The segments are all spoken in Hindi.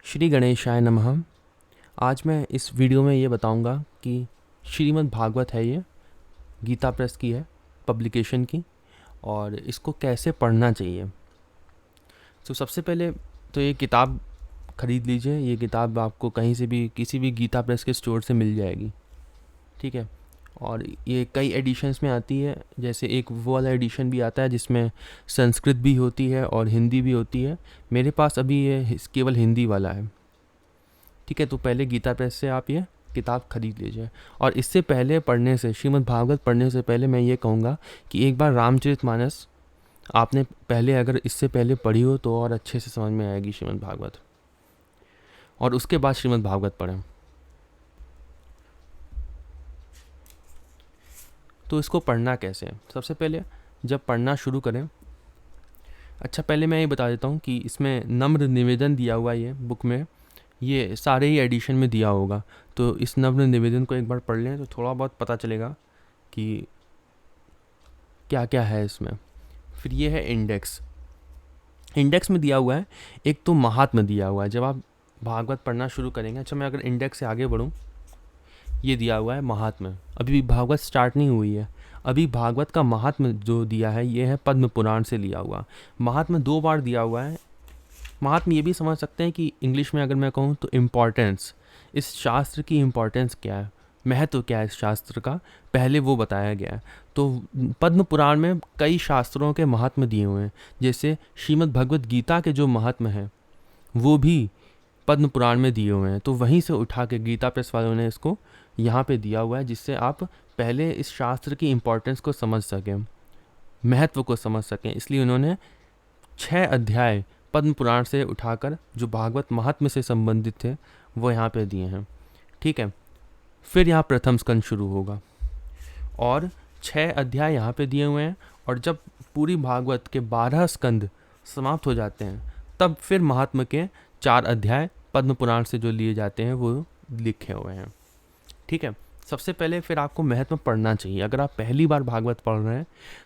श्री गणेशाय नमः। आज मैं इस वीडियो में ये बताऊंगा कि श्रीमद् भागवत है, ये गीता प्रेस की है, पब्लिकेशन की, और इसको कैसे पढ़ना चाहिए। तो सबसे पहले तो ये किताब ख़रीद लीजिए। ये किताब आपको कहीं से भी, किसी भी गीता प्रेस के स्टोर से मिल जाएगी, ठीक है। और ये कई एडिशंस में आती है, जैसे एक वो वाला एडिशन भी आता है जिसमें संस्कृत भी होती है और हिंदी भी होती है। मेरे पास अभी ये केवल हिंदी वाला है, ठीक है। तो पहले गीता प्रेस से आप ये किताब खरीद लीजिए। और इससे पहले पढ़ने से, श्रीमद् भागवत पढ़ने से पहले मैं ये कहूँगा कि एक बार रामचरितमानस आपने पहले, अगर इससे पहले पढ़ी हो तो और अच्छे से समझ में आएगी श्रीमद् भागवत, और उसके बाद श्रीमद् भागवत पढ़ें। तो इसको पढ़ना कैसे है? सबसे पहले जब पढ़ना शुरू करें, अच्छा पहले मैं ये बता देता हूँ कि इसमें नम्र निवेदन दिया हुआ है, ये बुक में ये सारे ही एडिशन में दिया होगा। तो इस नम्र निवेदन को एक बार पढ़ लें तो थोड़ा बहुत पता चलेगा कि क्या क्या है इसमें। फिर ये है इंडेक्स। इंडेक्स में दिया हुआ है, एक तो महात्म्य दिया हुआ है जब आप भागवत पढ़ना शुरू करेंगे। अच्छा मैं अगर इंडेक्स से आगे बढ़ूँ, ये दिया हुआ है महात्म्य। अभी भी भागवत स्टार्ट नहीं हुई है, अभी भागवत का महात्म्य जो दिया है ये है पद्म पुराण से लिया हुआ। महात्म्य 2 बार दिया हुआ है। महात्म्य ये भी समझ सकते हैं कि इंग्लिश में अगर मैं कहूँ तो इम्पॉर्टेंस, इस शास्त्र की इम्पॉर्टेंस क्या है, महत्व क्या है इस शास्त्र का, पहले वो बताया गया है। तो पद्म पुराण में कई शास्त्रों के महात्म्य दिए हुए हैं, जैसे श्रीमद् भगवत गीता के जो महात्म्य हैं वो भी पद्म पुराण में दिए हुए हैं। तो वहीं से उठा के गीता प्रेस वालों ने इसको यहाँ पे दिया हुआ है, जिससे आप पहले इस शास्त्र की इम्पोर्टेंस को समझ सकें, महत्व को समझ सकें। इसलिए उन्होंने 6 अध्याय पद्म पुराण से उठाकर जो भागवत महात्म्य से संबंधित थे वो यहाँ पे दिए हैं, ठीक है। फिर यहाँ प्रथम स्कंद शुरू होगा और 6 अध्याय यहाँ पे दिए हुए हैं। और जब पूरी भागवत के 12 स्कंद समाप्त हो जाते हैं तब फिर महात्म्य के 4 अध्याय पद्म पुराण से जो लिए जाते हैं वो लिखे हुए हैं, ठीक है। सबसे पहले फिर आपको महत्व पढ़ना चाहिए। अगर आप पहली बार भागवत पढ़ रहे हैं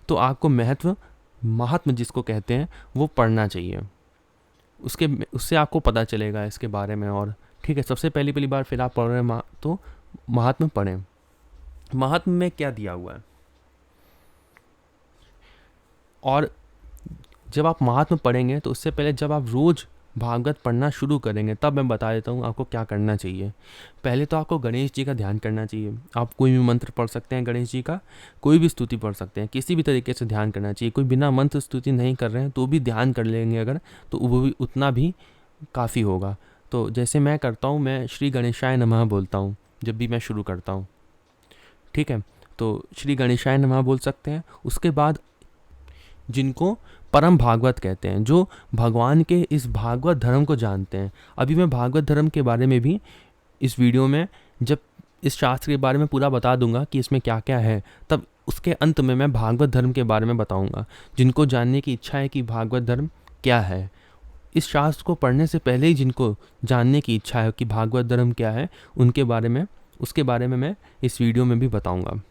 तो आपको महत्व, महात्म्य जिसको कहते हैं, वो पढ़ना चाहिए। उससे आपको पता चलेगा इसके बारे में, और ठीक है। सबसे पहली बार फिर आप पढ़ रहे हैं तो महात्म्य पढ़ें। महात्म्य में क्या दिया हुआ है, और जब आप महात्म्य पढ़ेंगे तो उससे पहले जब आप रोज़ भागवत पढ़ना शुरू करेंगे तब मैं बता देता हूँ आपको क्या करना चाहिए। पहले तो आपको गणेश जी का ध्यान करना चाहिए। आप कोई भी मंत्र पढ़ सकते हैं, गणेश जी का कोई भी स्तुति पढ़ सकते हैं, किसी भी तरीके से ध्यान करना चाहिए। कोई बिना मंत्र स्तुति नहीं कर रहे हैं तो भी ध्यान कर लेंगे अगर, तो वो भी उतना भी काफ़ी होगा। तो जैसे मैं करता हूँ, मैं श्री गणेशाय नमः बोलता हूँ जब भी मैं शुरू करता हूँ, ठीक है। तो श्री गणेशाय नमः बोल सकते हैं। उसके बाद जिनको परम भागवत कहते हैं, जो भगवान के इस भागवत धर्म को जानते हैं। अभी मैं भागवत धर्म के बारे में भी इस वीडियो में, जब इस शास्त्र के बारे में पूरा बता दूंगा कि इसमें क्या क्या है, तब उसके अंत में मैं भागवत धर्म के बारे में बताऊंगा। जिनको जानने की इच्छा है कि भागवत धर्म क्या है, इस शास्त्र को पढ़ने से पहले ही जिनको जानने की इच्छा है कि भागवत धर्म क्या है, उनके बारे में, उसके बारे में मैं इस वीडियो में भी बताऊँगा।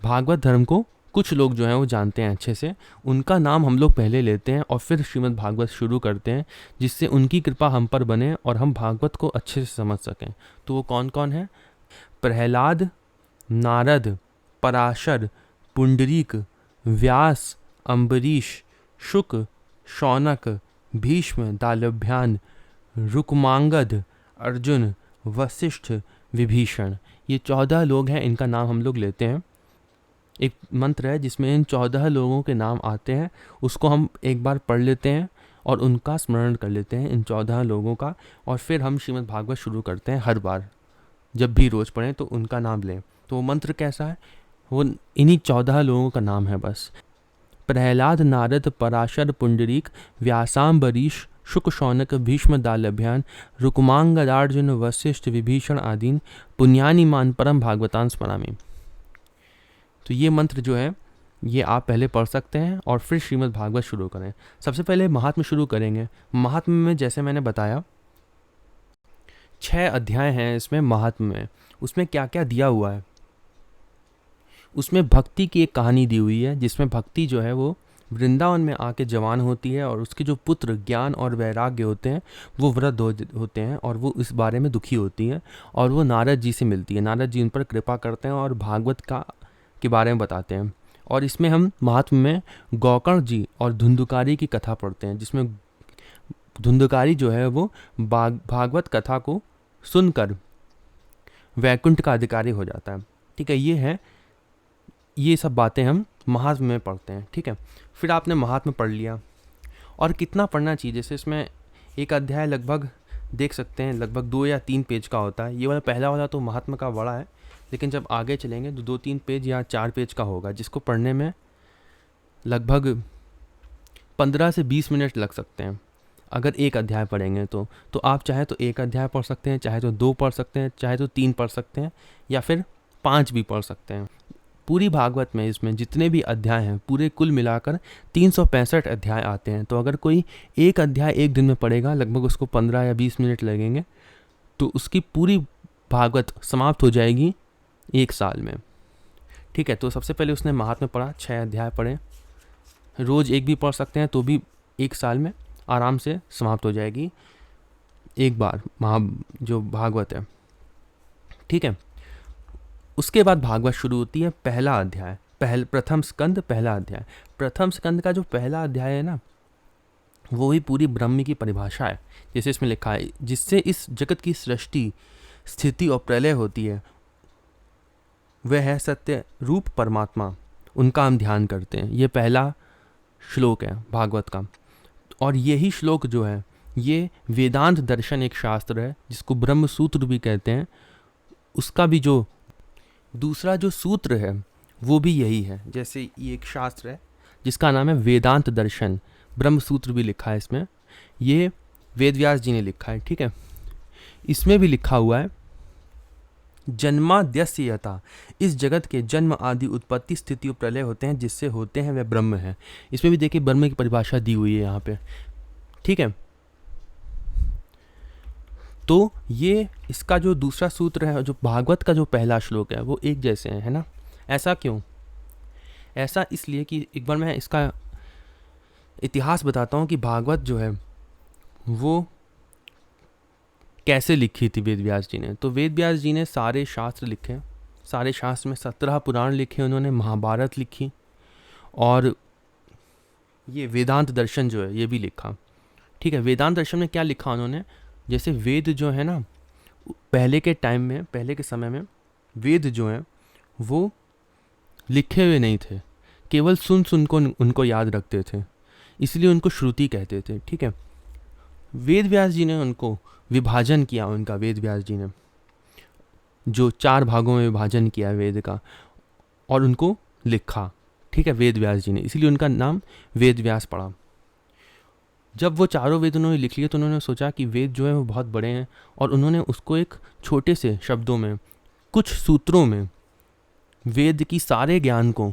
भागवत धर्म को कुछ लोग जो हैं वो जानते हैं अच्छे से, उनका नाम हम लोग पहले लेते हैं और फिर श्रीमद् भागवत शुरू करते हैं, जिससे उनकी कृपा हम पर बने और हम भागवत को अच्छे से समझ सकें। तो वो कौन कौन है? प्रहलाद, नारद, पराशर, पुंडरीक, व्यास, अम्बरीश, शुक, शौनक, भीष्म, दालभ्यान, रुक्मांगद, अर्जुन, वशिष्ठ, विभीषण। ये 14 लोग हैं, इनका नाम हम लोग लेते हैं। एक मंत्र है जिसमें इन 14 लोगों के नाम आते हैं, उसको हम एक बार पढ़ लेते हैं और उनका स्मरण कर लेते हैं, इन 14 लोगों का। और फिर हम श्रीमद् भागवत शुरू करते हैं। हर बार जब भी रोज़ पढ़ें तो उनका नाम लें। तो वो मंत्र कैसा है? वो इन्हीं 14 लोगों का नाम है बस। प्रहलाद, नारद, पराशर, पुंडरीक, व्यासाम्बरीश, शुक, शौनक, भीष्म, दालभ्यान, रुक्मांगदार्जुन, वशिष्ठ, विभीषण आदीन पुण्यानि मान परम भागवतान स्मरामि। तो ये मंत्र जो है ये आप पहले पढ़ सकते हैं और फिर श्रीमद् भागवत शुरू करें। सबसे पहले महात्म्य शुरू करेंगे। महात्म्य में जैसे मैंने बताया 6 अध्याय हैं इसमें महात्म्य में। उसमें क्या क्या दिया हुआ है? उसमें भक्ति की एक कहानी दी हुई है, जिसमें भक्ति जो है वो वृंदावन में आके जवान होती है और उसके जो पुत्र ज्ञान और वैराग्य होते हैं वो वृद्ध होते हैं और वो इस बारे में दुखी होती हैं और वो नारद जी से मिलती है। नारद जी उन पर कृपा करते हैं और भागवत का के बारे में बताते हैं। और इसमें हम महात्म्य में गौकर्ण जी और धुंधुकारी की कथा पढ़ते हैं, जिसमें धुंधुकारी जो है वो भागवत कथा को सुनकर वैकुंठ का अधिकारी हो जाता है। ठीक है, ये सब बातें हम महात्म्य में पढ़ते हैं। ठीक है, फिर आपने महात्म्य पढ़ लिया और कितना पढ़ना चाहिए, जैसे इसमें एक अध्याय लगभग देख सकते हैं लगभग 2 या 3 पेज का होता है। ये वाला पहला वाला तो महात्म्य का बड़ा है, लेकिन जब आगे चलेंगे तो 2-3 पेज या 4 पेज का होगा, जिसको पढ़ने में लगभग 15 से 20 मिनट लग सकते हैं अगर एक अध्याय पढ़ेंगे तो आप चाहे तो एक अध्याय पढ़ सकते हैं, चाहे तो 2 पढ़ सकते हैं, चाहे तो 3 पढ़ सकते हैं, या फिर 5 भी पढ़ सकते हैं। पूरी भागवत में इसमें जितने भी अध्याय हैं पूरे कुल मिलाकर 365 अध्याय आते हैं। तो अगर कोई एक अध्याय एक दिन में पढ़ेगा लगभग उसको 15 या 20 मिनट लगेंगे, तो उसकी पूरी भागवत समाप्त हो जाएगी 1 साल में। ठीक है, तो सबसे पहले उसने महात्म्य पढ़ा, 6 अध्याय पढ़े, रोज़ एक भी पढ़ सकते हैं तो भी 1 साल में आराम से समाप्त हो जाएगी एक बार जो भागवत है। ठीक है, उसके बाद भागवत शुरू होती है, पहला अध्याय, प्रथम स्कंद पहला अध्याय। प्रथम स्कंद का जो पहला अध्याय है ना, वो ही पूरी ब्रह्म की परिभाषा है, जैसे इसमें लिखा है, जिससे इस जगत की सृष्टि स्थिति और प्रलय होती है, वह है सत्य रूप परमात्मा, उनका हम ध्यान करते हैं। ये पहला श्लोक है भागवत का। और यही श्लोक जो है ये वेदांत दर्शन एक शास्त्र है जिसको ब्रह्म सूत्र भी कहते हैं, उसका भी जो दूसरा जो सूत्र है वो भी यही है। जैसे ये एक शास्त्र है जिसका नाम है वेदांत दर्शन, ब्रह्म सूत्र भी लिखा है इसमें, ये वेदव्यास जी ने लिखा है। ठीक है, इसमें भी लिखा हुआ है जन्माद्यस्य यथा, इस जगत के जन्म आदि उत्पत्ति स्थिति और प्रलय होते हैं, जिससे होते हैं वह ब्रह्म है। इसमें भी देखिए ब्रह्म की परिभाषा दी हुई है यहाँ पे। ठीक है, तो ये इसका जो दूसरा सूत्र है, जो भागवत का जो पहला श्लोक है वो एक जैसे हैं, है ना। ऐसा क्यों? ऐसा इसलिए कि एक बार मैं इसका इतिहास बताता हूँ कि भागवत जो है वो कैसे लिखी थी वेदव्यास जी ने। तो वेदव्यास जी ने सारे शास्त्र लिखे, सारे शास्त्र में 17 पुराण लिखे उन्होंने, महाभारत लिखी, और ये वेदांत दर्शन जो है ये भी लिखा। ठीक है, वेदांत दर्शन में क्या लिखा उन्होंने, जैसे वेद जो है ना, पहले के टाइम में, पहले के समय में वेद जो हैं वो लिखे हुए नहीं थे, केवल सुन को उनको याद रखते थे, इसलिए उनको श्रुति कहते थे। ठीक है, वेद व्यास जी ने उनको विभाजन किया, उनका वेद व्यास जी ने जो 4 भागों में विभाजन किया वेद का, और उनको लिखा। ठीक है, वेद व्यास जी ने, इसीलिए उनका नाम वेद व्यास पड़ा। जब वो चारों वेद उन्होंने लिख लिए तो उन्होंने सोचा कि वेद जो है वो बहुत बड़े हैं, और उन्होंने उसको एक छोटे से शब्दों में, कुछ सूत्रों में वेद की सारे ज्ञान को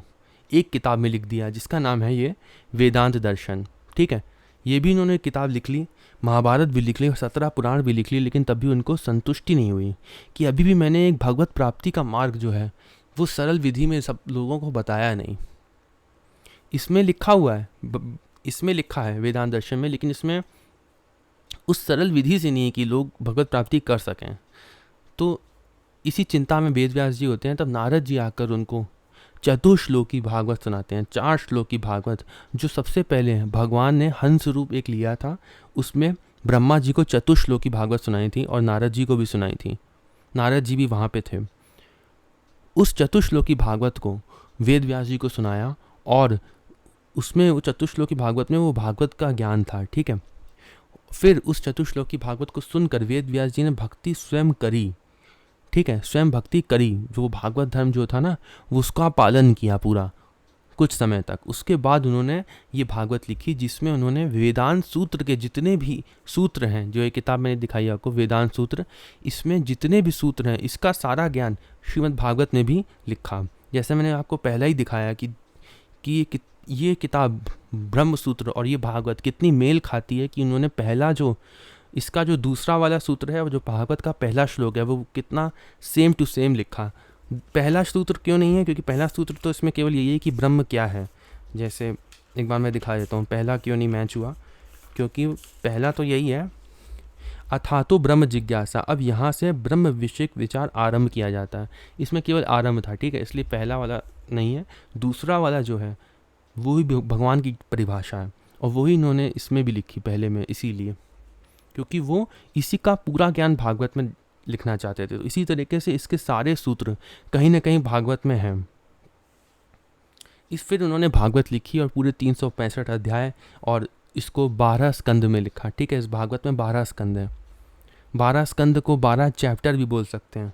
एक किताब में लिख दिया, जिसका नाम है ये वेदांत दर्शन। ठीक है, ये भी इन्होंने किताब लिख ली, महाभारत भी लिख ली, 17 पुराण भी लिख ली, लेकिन तब भी उनको संतुष्टि नहीं हुई कि अभी भी मैंने एक भगवत प्राप्ति का मार्ग जो है वो सरल विधि में सब लोगों को बताया नहीं। इसमें लिखा हुआ है, इसमें लिखा है वेदांत दर्शन में, लेकिन इसमें उस सरल विधि से नहीं है कि लोग भगवत प्राप्ति कर सकें। तो इसी चिंता में वेदव्यास जी होते हैं, तब नारद जी आकर उनको चतुश्लोकी भागवत सुनाते हैं। 4 श्लोकी भागवत जो सबसे पहले हैं, भगवान ने हंस रूप एक लिया था, उसमें ब्रह्मा जी को चतुश्लोकी भागवत सुनाई थी और नारद जी को भी सुनाई थी, नारद जी भी वहाँ पे थे। उस चतुश्लोकी भागवत को वेद व्यास जी को सुनाया, और उसमें वो चतुश्लोकी भागवत में वो भागवत का ज्ञान था। ठीक है, फिर उस चतुश्लोकी भागवत को सुनकर वेद व्यास जी ने भक्ति स्वयं करी। ठीक है, स्वयं भक्ति करी, जो भागवत धर्म जो था ना वो उसका पालन किया पूरा कुछ समय तक। उसके बाद उन्होंने ये भागवत लिखी, जिसमें उन्होंने वेदांत सूत्र के जितने भी सूत्र हैं, जो ये किताब मैंने दिखाई आपको वेदांत सूत्र, इसमें जितने भी सूत्र हैं इसका सारा ज्ञान श्रीमद् भागवत में भी लिखा। जैसे मैंने आपको पहला ही दिखाया कि ये किताब ब्रह्म सूत्र और ये भागवत कितनी मेल खाती है, कि उन्होंने पहला जो इसका जो दूसरा वाला सूत्र है, जो भागवत का पहला श्लोक है, वो कितना सेम टू सेम लिखा। पहला सूत्र क्यों नहीं है? क्योंकि पहला सूत्र तो इसमें केवल यही है कि ब्रह्म क्या है। जैसे एक बार मैं दिखा देता हूँ पहला क्यों नहीं मैच हुआ, क्योंकि पहला तो यही है, अथातो ब्रह्म जिज्ञासा। अब यहाँ से ब्रह्म विषयक विचार आरंभ किया जाता है, इसमें केवल आरंभ था, ठीक है, इसलिए पहला वाला नहीं है। दूसरा वाला जो है वो ही भगवान की परिभाषा है, और वही इन्होंने इसमें भी लिखी पहले में, इसीलिए क्योंकि वो इसी का पूरा ज्ञान भागवत में लिखना चाहते थे। तो इसी तरीके से इसके सारे सूत्र कहीं ना कहीं भागवत में हैं। फिर उन्होंने भागवत लिखी और पूरे 365 अध्याय और इसको 12 स्कंद में लिखा, ठीक है। इस भागवत में 12 स्कंद हैं। 12 स्कंद को 12 चैप्टर भी बोल सकते हैं,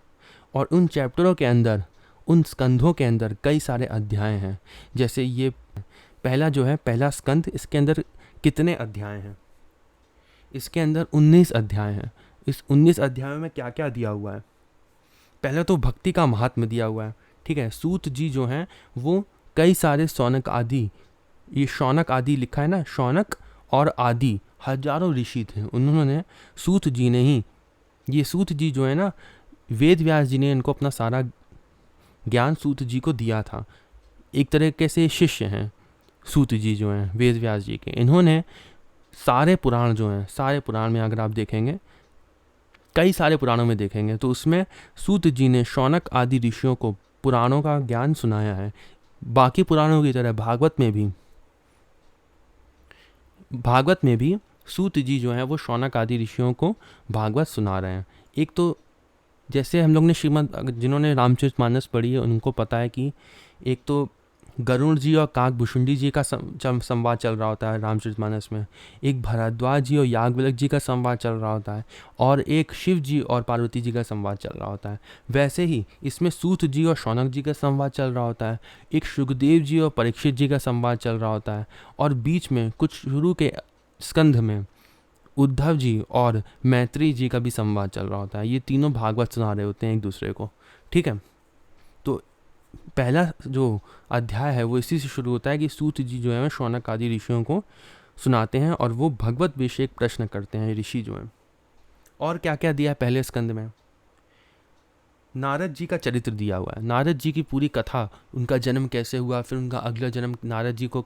और उन चैप्टरों के अंदर, उन स्कंधों के अंदर कई सारे अध्याय हैं। जैसे ये पहला जो है, पहला स्कंद, इसके अंदर कितने अध्याय हैं? इसके अंदर 19 अध्याय हैं। इस 19 अध्यायों में क्या क्या दिया हुआ है? पहले तो भक्ति का महात्म्य दिया हुआ है, ठीक है। सूत जी जो हैं वो कई सारे शौनक आदि, ये शौनक आदि लिखा है ना, शौनक और आदि हजारों ऋषि थे, उन्होंने, सूत जी ने ही, ये सूत जी जो है ना, वेद व्यास जी ने इनको अपना सारा ज्ञान सूत जी को दिया था। एक तरीके से शिष्य हैं सूत जी जो हैं वेद व्यास जी के। इन्होंने सारे पुराण जो हैं, सारे पुराण में अगर आप देखेंगे, कई सारे पुराणों में देखेंगे, तो उसमें सूत जी ने शौनक आदि ऋषियों को पुराणों का ज्ञान सुनाया है। बाकी पुराणों की तरह भागवत में भी सूत जी जो है वो शौनक आदि ऋषियों को भागवत सुना रहे हैं। एक तो जैसे हम लोग ने जिन्होंने रामचरितमानस पढ़ी है उनको पता है कि एक तो गरुड़ जी और काकभूषुंडी जी का संवाद चल रहा होता है रामचरितमानस में, एक भरद्वाज जी और याज्ञवल्क्य जी का संवाद चल रहा होता है, और एक शिव जी और पार्वती जी का संवाद चल रहा होता है। वैसे ही इसमें सूत जी और शौनक जी का संवाद चल रहा होता है, एक सुखदेव जी और परीक्षित जी का संवाद चल रहा होता है, और बीच में कुछ शुरू के स्कंध में उद्धव जी और मैत्री जी का भी संवाद चल रहा होता है। ये तीनों भागवत सुना रहे होते हैं एक दूसरे को, ठीक है। तो पहला जो अध्याय है वो इसी से शुरू होता है कि सूत जी जो है शौनक आदि ऋषियों को सुनाते हैं, और वो भगवत विषयक प्रश्न करते हैं ऋषि जो हैं। और क्या क्या दिया है पहले स्कंद में? नारद जी का चरित्र दिया हुआ है, नारद जी की पूरी कथा, उनका जन्म कैसे हुआ, फिर उनका अगला जन्म नारद जी को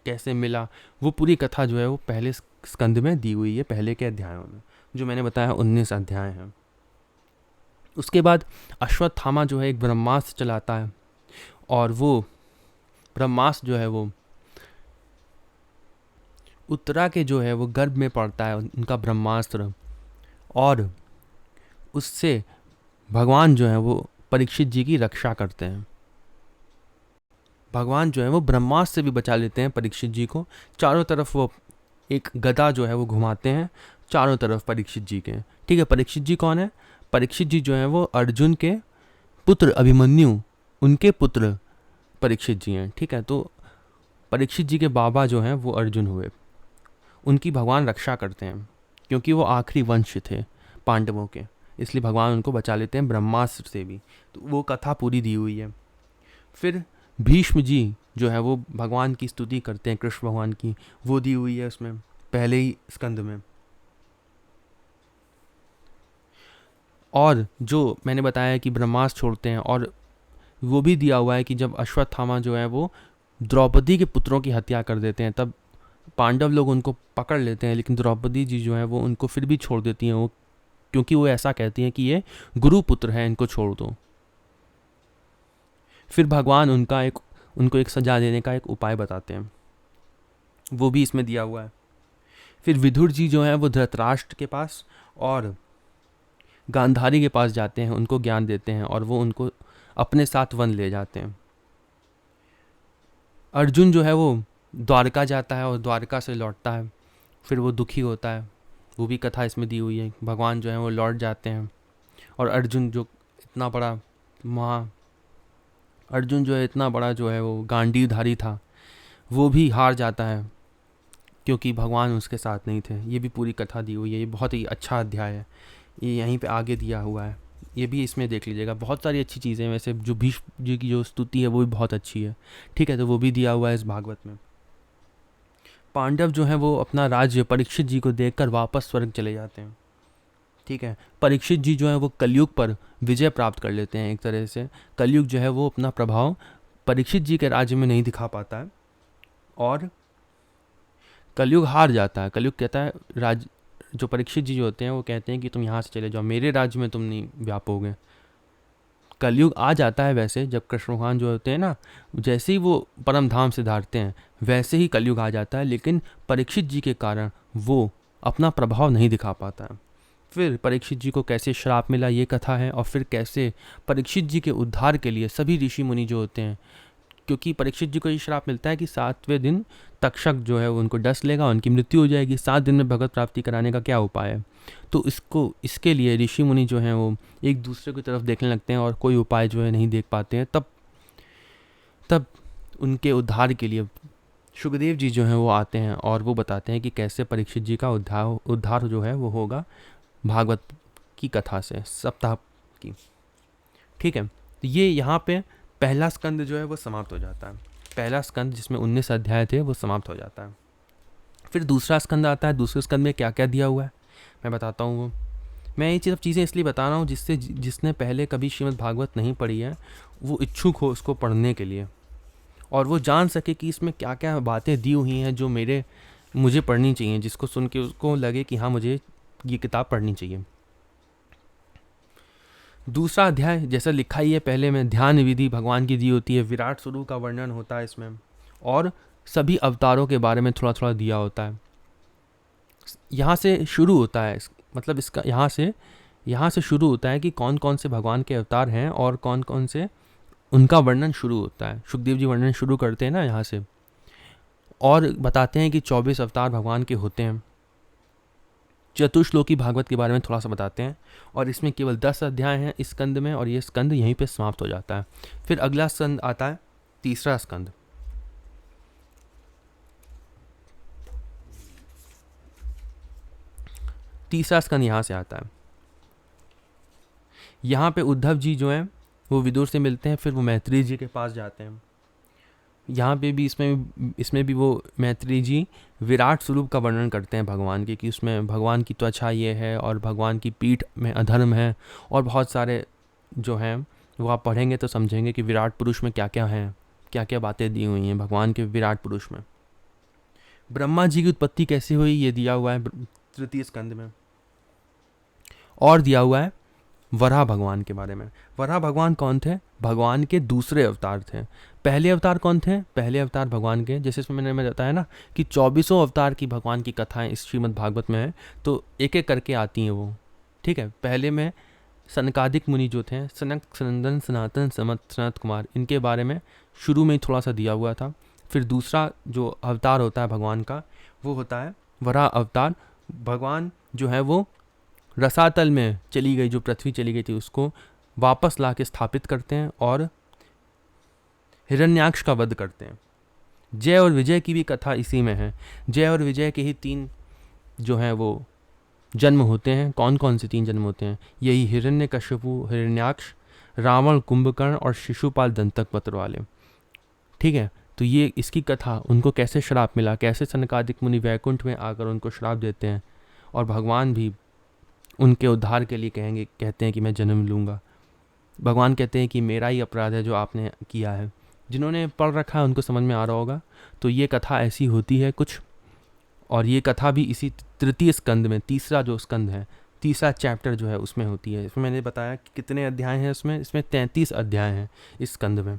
कैसे मिला, वो पूरी कथा जो है वो पहले स्कंद में दी हुई है, पहले के अध्यायों में, जो मैंने बताया 19 अध्याय हैं। उसके बाद अश्वत्थामा जो है एक ब्रह्मास्त्र चलाता है, और वो ब्रह्मास्त्र जो है वो उत्तरा के जो है वो गर्भ में पड़ता है, उनका ब्रह्मास्त्र, और उससे भगवान जो है वो परीक्षित जी की रक्षा करते हैं। भगवान जो है वो ब्रह्मास्त्र से भी बचा लेते हैं परीक्षित जी को। चारों तरफ वो एक गदा जो है वो घुमाते हैं चारों तरफ परीक्षित जी के, ठीक है। परीक्षित जी कौन है? परीक्षित जी जो है वो अर्जुन के पुत्र अभिमन्यु, उनके पुत्र परीक्षित जी हैं, ठीक है। तो परीक्षित जी के बाबा जो हैं वो अर्जुन हुए, उनकी भगवान रक्षा करते हैं, क्योंकि वो आखिरी वंश थे पांडवों के, इसलिए भगवान उनको बचा लेते हैं ब्रह्मास्त्र से भी। तो वो कथा पूरी दी हुई है। फिर भीष्म जी जो है वो भगवान की स्तुति करते हैं, कृष्ण भगवान की, वो दी हुई है उसमें पहले ही स्कंद में। और जो मैंने बताया कि ब्रह्मास्त्र छोड़ते हैं, और वो भी दिया हुआ है कि जब अश्वत्थामा जो है वो द्रौपदी के पुत्रों की हत्या कर देते हैं, तब पांडव लोग उनको पकड़ लेते हैं, लेकिन द्रौपदी जी जो है वो उनको फिर भी छोड़ देती हैं, वो क्योंकि वो ऐसा कहती हैं कि ये गुरु पुत्र है, इनको छोड़ दो। फिर भगवान उनको एक सजा देने का एक उपाय बताते हैं, वो भी इसमें दिया हुआ है। फिर विदुर जी जो है वो धृतराष्ट्र के पास और गांधारी के पास जाते हैं, उनको ज्ञान देते हैं, और वो उनको अपने साथ वन ले जाते हैं। अर्जुन जो है वो द्वारका जाता है और द्वारका से लौटता है, फिर वो दुखी होता है, वो भी कथा इसमें दी हुई है। भगवान जो है वो लौट जाते हैं, और अर्जुन जो इतना बड़ा जो है वो गांडीवधारी था, वो भी हार जाता है क्योंकि भगवान उसके साथ नहीं थे। ये भी पूरी कथा दी हुई है, ये बहुत ही अच्छा अध्याय है, ये यहीं पे आगे दिया हुआ है, ये भी इसमें देख लीजिएगा। बहुत सारी अच्छी चीज़ें, वैसे जो भीष्म जी की जो स्तुति है वो भी बहुत अच्छी है, ठीक है। तो वो भी दिया हुआ है इस भागवत में। पांडव जो है वो अपना राज्य परीक्षित जी को देखकर वापस स्वर्ग चले जाते हैं, ठीक है। परीक्षित जी जो है वो कलयुग पर विजय प्राप्त कर लेते हैं। एक तरह से कलयुग जो है वो अपना प्रभाव परीक्षित जी के राज्य में नहीं दिखा पाता है, और कलयुग हार जाता है। कलयुग कहता है, राज जो परीक्षित जी जो होते हैं वो कहते हैं कि तुम यहाँ से चले जाओ, मेरे राज्य में तुम नहीं व्यापोगे। कलयुग आ जाता है वैसे, जब कृष्ण भगवान जो होते हैं ना, जैसे ही वो परम धाम से धारते हैं वैसे ही कलयुग आ जाता है, लेकिन परीक्षित जी के कारण वो अपना प्रभाव नहीं दिखा पाता है। फिर परीक्षित जी को कैसे श्राप मिला ये कथा है, और फिर कैसे परीक्षित जी के उद्धार के लिए सभी ऋषि मुनि जो होते हैं, क्योंकि परीक्षित जी को ये श्राप मिलता है कि 7वें दिन तक्षक जो है वो उनको डस लेगा, उनकी मृत्यु हो जाएगी। 7 दिन में भगवत प्राप्ति कराने का क्या उपाय है? तो इसके लिए ऋषि मुनि जो हैं वो एक दूसरे की तरफ देखने लगते हैं और कोई उपाय जो है नहीं देख पाते हैं। तब उनके उद्धार के लिए सुखदेव जी जो हैं वो आते हैं और वो बताते हैं कि कैसे परीक्षित जी का उद्धार जो है वो होगा भागवत की कथा से, सप्ताह की। ठीक है, तो ये यहाँ पे पहला स्कंद जो है वो समाप्त हो जाता है। पहला स्कंद जिसमें 19 अध्याय थे वो समाप्त हो जाता है। फिर दूसरा स्कंद आता है। दूसरे स्कंद में क्या क्या दिया हुआ है मैं बताता हूँ। मैं ये सब चीज़ें इसलिए बता रहा हूँ जिसने पहले कभी श्रीमद् भागवत नहीं पढ़ी है वो इच्छुक हो उसको पढ़ने के लिए, और वो जान सके कि इसमें क्या क्या बातें दी हुई हैं जो मुझे पढ़नी चाहिए, जिसको सुन के उसको लगे कि हाँ मुझे ये किताब पढ़नी चाहिए। दूसरा अध्याय जैसा लिखा ही है पहले में, ध्यान विधि भगवान की दी होती है, विराट स्वरूप का वर्णन होता है इसमें, और सभी अवतारों के बारे में थोड़ा थोड़ा दिया होता है। यहाँ से शुरू होता है, मतलब इसका यहाँ से शुरू होता है कि कौन कौन से भगवान के अवतार हैं और कौन कौन से, उनका वर्णन शुरू होता है। सुखदेव जी वर्णन शुरू करते हैं ना यहाँ से, और बताते हैं कि 24 अवतार भगवान के होते हैं। चतुश्लोकी भागवत के बारे में थोड़ा सा बताते हैं, और इसमें केवल 10 अध्याय हैं इस स्कंद में, और ये स्कंद यहीं पे समाप्त हो जाता है। फिर अगला स्कंद आता है, तीसरा स्कंद। तीसरा स्कंद यहाँ से आता है। यहाँ पे उद्धव जी जो हैं वो विदुर से मिलते हैं, फिर वो मैत्रेय जी के पास जाते हैं। यहाँ पे भी इसमें भी वो मैत्रेय जी विराट स्वरूप का वर्णन करते हैं भगवान के, कि उसमें भगवान की त्वचा ये है और भगवान की पीठ में अधर्म है, और बहुत सारे जो हैं वो आप पढ़ेंगे तो समझेंगे कि विराट पुरुष में क्या क्या हैं, क्या क्या बातें दी हुई हैं भगवान के विराट पुरुष में। ब्रह्मा जी की उत्पत्ति कैसे हुई ये दिया हुआ है तृतीय स्कंद में, और दिया हुआ है वराह भगवान के बारे में। वराह भगवान कौन थे? भगवान के दूसरे अवतार थे। पहले अवतार कौन थे? पहले अवतार भगवान के, जैसे इसमें मैंने बताया ना कि 24 अवतार की भगवान की कथाएं इस श्रीमद् भागवत में है, तो एक एक करके आती हैं वो। ठीक है, पहले में सनकादिक मुनि जो थे, सनक, सनंदन, सनातन, सनत कुमार, इनके बारे में शुरू में ही थोड़ा सा दिया हुआ था। फिर दूसरा जो अवतार होता है भगवान का वो होता है वराह अवतार। भगवान जो है वो रसातल में चली गई, जो पृथ्वी चली गई थी, उसको वापस ला के स्थापित करते हैं और हिरण्याक्ष का वध करते हैं। जय और विजय की भी कथा इसी में है। जय और विजय के ही 3 जो हैं वो जन्म होते हैं। कौन कौन से 3 जन्म होते हैं? यही हिरण्यकश्यपु, हिरण्याक्ष, रावण, कुंभकर्ण और शिशुपाल दंतक पत्र वाले। ठीक है, तो ये इसकी कथा, उनको कैसे श्राप मिला, कैसे सनकादिक मुनि वैकुंठ में आकर उनको श्राप देते हैं, और भगवान भी उनके उद्धार के लिए कहते हैं कि मैं जन्म लूँगा। भगवान कहते हैं कि मेरा ही अपराध है जो आपने किया है। जिन्होंने पढ़ रखा है उनको समझ में आ रहा होगा। तो ये कथा ऐसी होती है कुछ, और ये कथा भी इसी तृतीय स्कंद में, तीसरा जो स्कंद है, तीसरा चैप्टर जो है उसमें होती है। इसमें मैंने बताया कि कितने अध्याय हैं इसमें 33 अध्याय हैं इस स्कंद में।